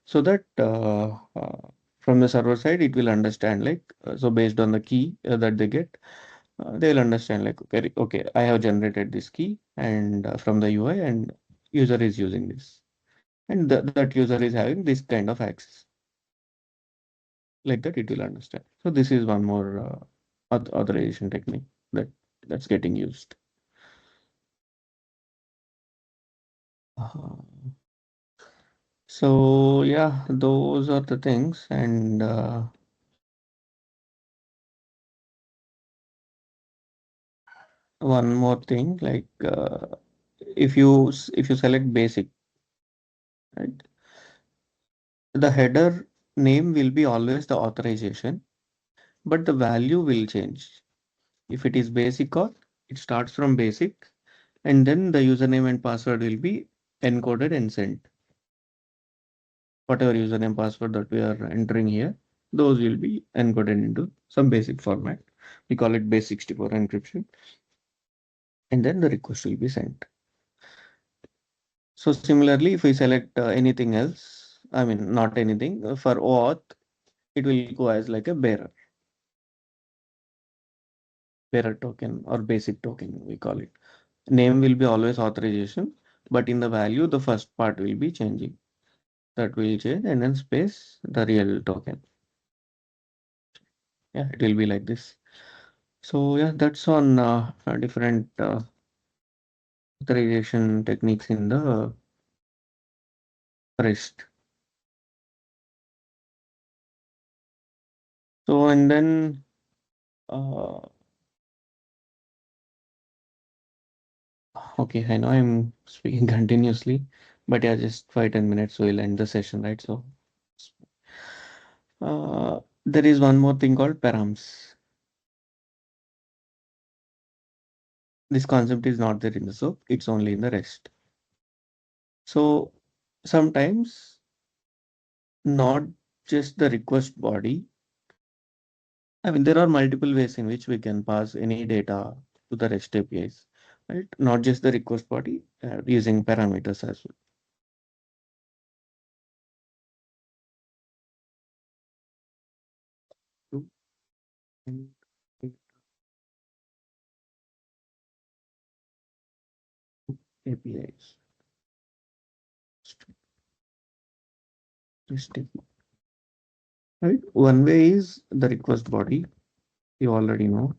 so that from the server side it will understand like so based on the key that they get, they will understand like okay, I have generated this key and from the UI and user is using this and that user is having this kind of access, like that it will understand. So this is one more authorization technique that that's getting used. Uh, so yeah, those are the things. And one more thing, like if you select basic, right, the header name will be always the authorization, but the value will change. If it is basic auth, it starts from basic, and then the username and password will be encoded and sent. Whatever username password that we are entering here, those will be encoded into some basic format. We call it base 64 encryption. and then the request will be sent. So similarly, if we select anything else, I mean not anything, for OAuth, it will go as like a bearer token or basic token, we call it. Name will be always authorization, but in the value, the first part will be changing. That will change and then space the real token. Yeah, it will be like this. So yeah, that's on different authorization techniques in the REST. So and then uh, okay, I know I'm speaking continuously, but yeah, just 5-10 minutes we'll end the session, right? So there is one more thing called params. This concept is not there in the SOAP, it's only in the REST. So sometimes not just the request body. I mean, there are multiple ways in which we can pass any data to the REST APIs, right? Not just the request body, using parameters as well. And APIs. REST API. Right? One way is the request body. You already know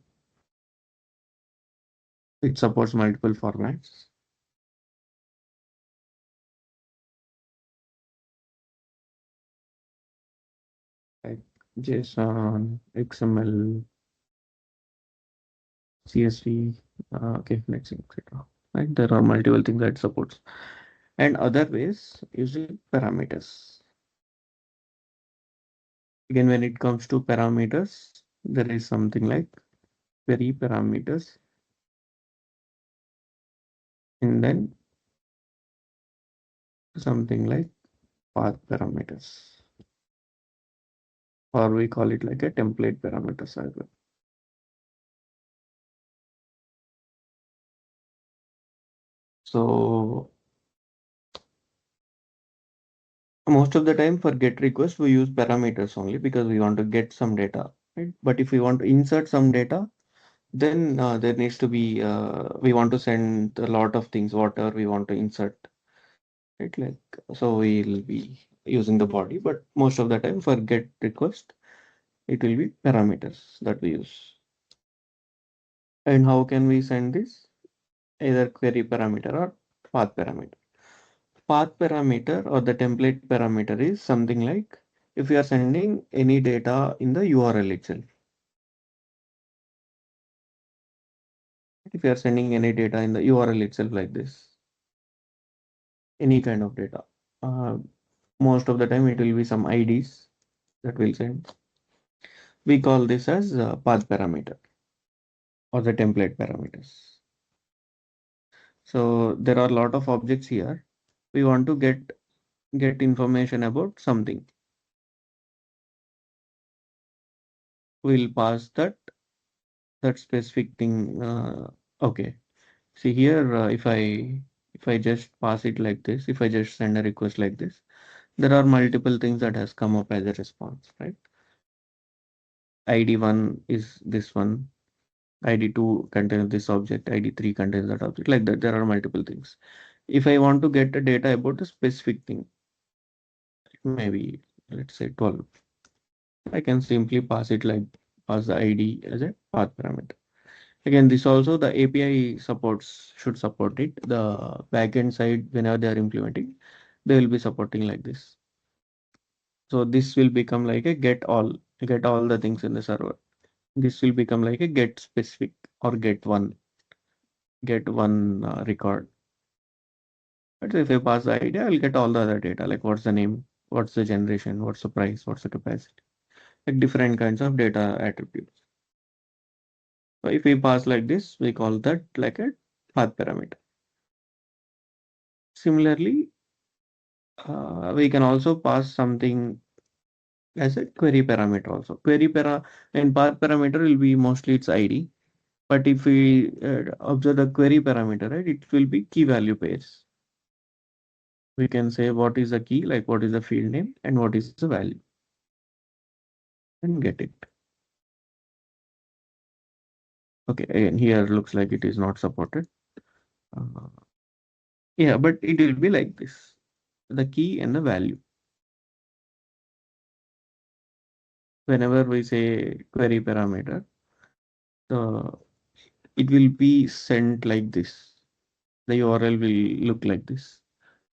it supports multiple formats. Like JSON, XML, CSV, okay, next, etc. Right? There are multiple things that supports, and other ways using parameters. Again, when it comes to parameters, there is something like query parameters, and then something like path parameters, or we call it like a template parameters as well. So most of the time for GET request, we use parameters only because we want to get some data, right? But if we want to insert some data, then there needs to be, we want to send a lot of things, whatever we want to insert, right? Like, so we'll be using the body, but most of the time for GET request, it will be parameters that we use. And how can we send this? Either query parameter or path parameter. Path parameter or the template parameter is something like if you are sending any data in the URL itself. If you are sending any data in the URL itself like this, any kind of data, uh, most of the time it will be some IDs that will send. We call this as path parameter or the template parameters. So there are a lot of objects here. We want to get information about something. We'll pass that specific thing. Okay. See here, if I just pass it like this, if I just send a request like this, there are multiple things that has come up as a response, right? ID1 is this one, ID2 contains this object, ID3 contains that object, like that. There are multiple things. If I want to get the data about a specific thing, maybe let's say 12, I can simply pass it like pass the ID as a path parameter. Again, this also the API supports should support it. The backend side, whenever they are implementing, they will be supporting like this. So this will become like a get all the things in the server. This will become like a get specific or get one record. But if I pass the ID, I'll get all the other data, like what's the name, what's the generation, what's the price, what's the capacity, like different kinds of data attributes. So if we pass like this, we call that like a path parameter. Similarly, we can also pass something as a query parameter also. Query para and path parameter will be mostly its ID. But if we observe the query parameter, right, it will be key value pairs. We can say what is the key, like what is the field name and what is the value, and get it. Okay, again, here looks like it is not supported. Uh, yeah, but it will be like this, the key and the value. Whenever we say query parameter, the it will be sent like this. The URL will look like this.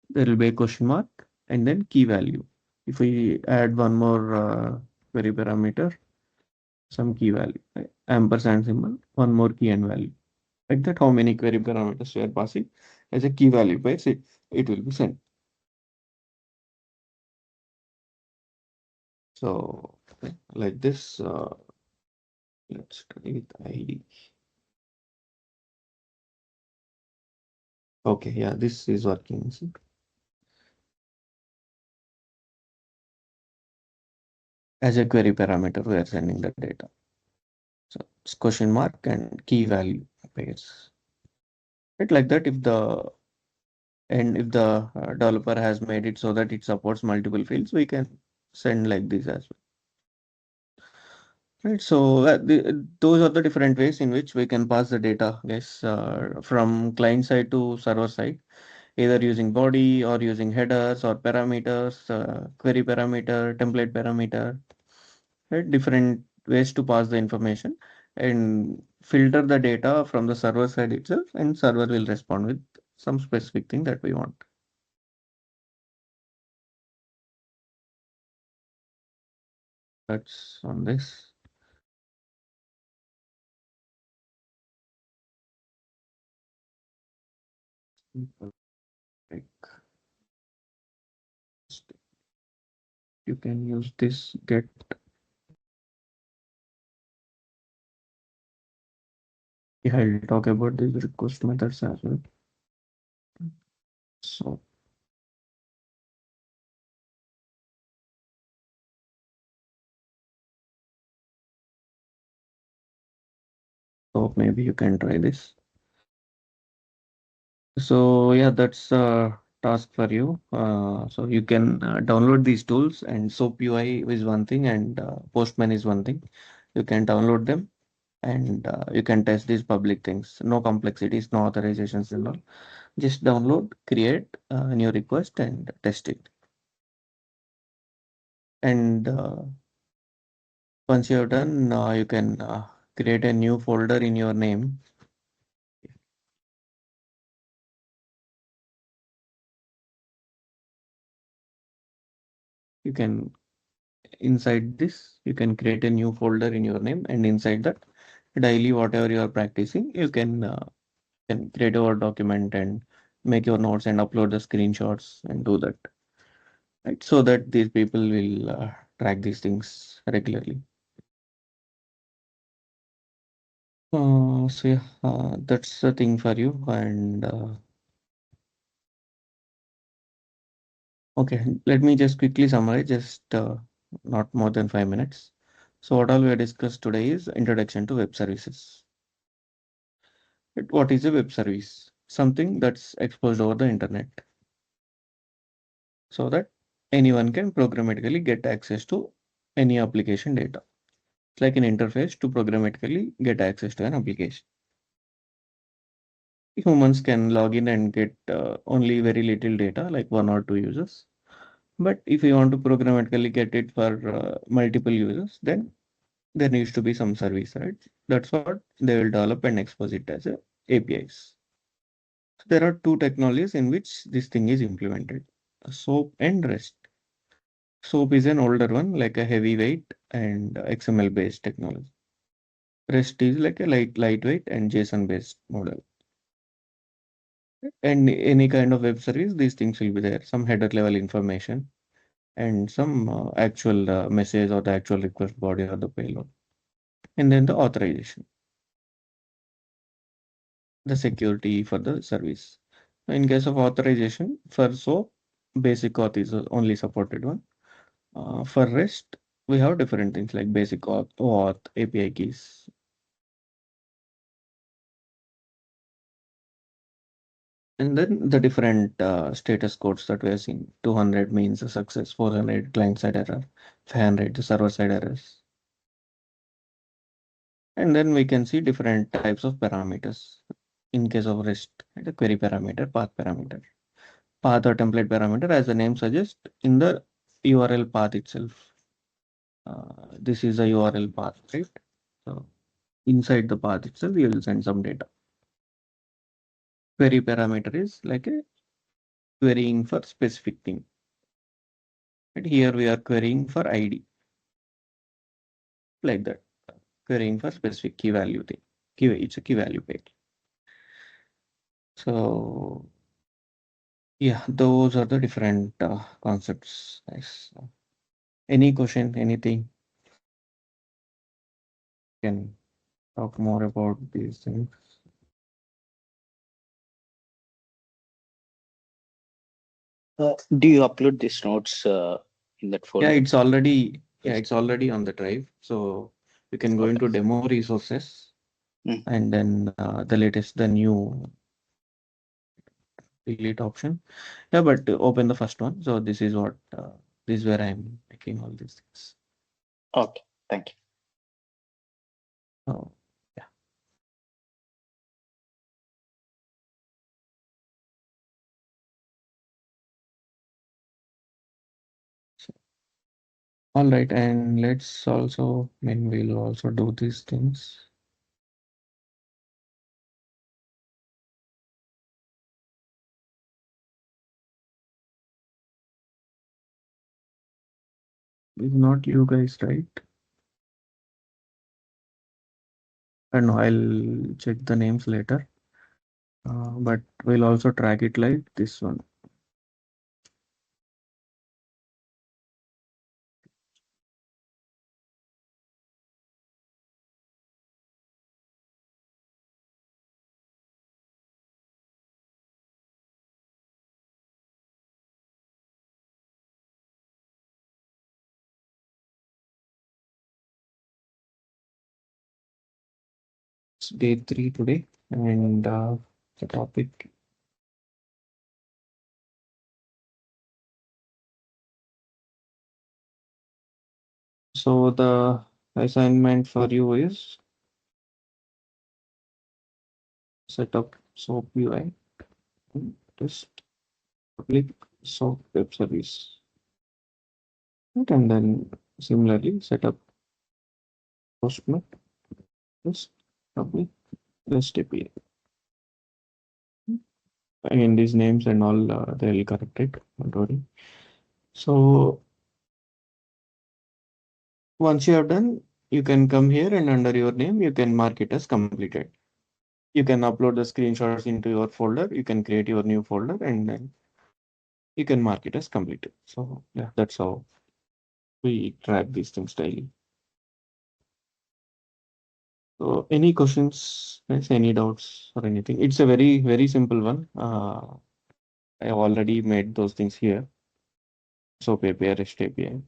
There will be a question mark and then key value. If we add one more query parameter, some key value, right? Ampersand symbol, one more key and value. Like that, how many query parameters we are passing as a key value pairs, it will be sent. So like this, let's try with ID. Okay, yeah, this is working. See? As a query parameter, we are sending the data. So it's question mark and key value pairs. Right, like that, if the developer has made it so that it supports multiple fields, we can send like this as well. Right, so those are the different ways in which we can pass the data, guys, from client side to server side, either using body or using headers or parameters, query parameter, template parameter, right? Different ways to pass the information and filter the data from the server side itself, and server will respond with some specific thing that we want. That's on this. Like, you can use this get. Yeah, I'll talk about these request methods as well. So, so maybe you can try this. So yeah, that's a task for you. So you can download these tools, and SOAP UI is one thing and Postman is one thing. You can download them and you can test these public things. No complexities, no authorizations and all. Just download, create a new request and test it. And once you're done, you can create a new folder in your name. You can inside this, you can create a new folder in your name, and inside that, daily whatever you are practicing, you can create a Word document and make your notes and upload the screenshots and do that, right? So that these people will track these things regularly. So yeah, that's the thing for you. And okay, let me just quickly summarize, just not more than 5 minutes. So what all we have discussed today is introduction to web services. What is a web service? Something that's exposed over the internet so that anyone can programmatically get access to any application data. It's like an interface to programmatically get access to an application. Humans can log in and get only very little data, like one or two users. But if you want to programmatically get it for multiple users, then there needs to be some service, right? That's what they will develop and expose it as a APIs. So there are two technologies in which this thing is implemented, SOAP and REST. SOAP is an older one, like a heavyweight and XML based technology. REST is like a lightweight and JSON based model. And any kind of web service, these things will be there. Some header level information and some actual message or the actual request body or the payload. And then the authorization, the security for the service. In case of authorization, for SOAP, basic auth is the only supported one. For REST, we have different things like basic auth, OAuth, API keys. And then the different status codes that we have seen. 200 means a success, 400 client side error, 500 server side errors. And then we can see different types of parameters. In case of REST, the query parameter, path parameter. Path or template parameter, as the name suggests, in the URL path itself. This is a URL path, right? So inside the path itself, you will send some data. Query parameter is like a querying for specific thing. But here we are querying for ID, like that. Querying for specific key value thing. It's a key value page. So yeah, those are the different concepts. Nice. Any question, anything? Can talk more about these things. Do you upload these notes in that Yeah, folder? it's already on the drive. So you can go Okay. into demo resources Mm. and then the new delete option. Yeah, but open the first one. So this is what this is where I'm making all these things. Okay, thank you. Oh, yeah. So, all right, and let's also, we'll also do these things. It's not you guys, right? I know I'll check the names later. But we'll also track it like this one. It's day 3 today, and the topic. So the assignment for you is set up SOAP UI, test public SOAP web service, right? And then similarly set up Postman, test public REST API. Again, these names and all they'll correct it. Don't worry. So once you have done, you can come here and under your name, you can mark it as completed. You can upload the screenshots into your folder. You can create your new folder and then you can mark it as completed. So yeah, that's how we track these things daily. So any questions, guys, any doubts or anything? It's a very, very simple one. I have already made those things here. SOAP API, REST API.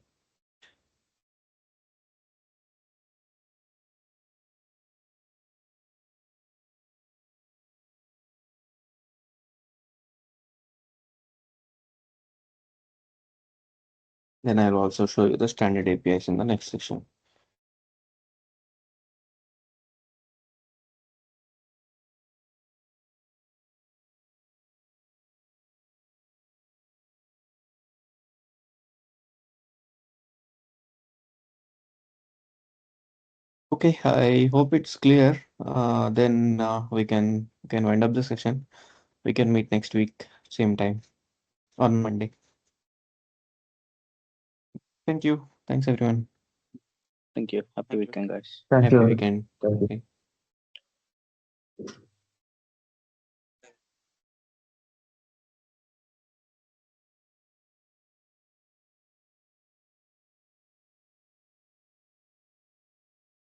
Then I'll also show you the standard APIs in the next section. Okay, I hope it's clear. Then we can wind up the session. We can meet next week, same time on Monday. Thank you. Thanks everyone. Thank you. Happy weekend, guys. Thank Happy you. weekend. Thank you. Okay.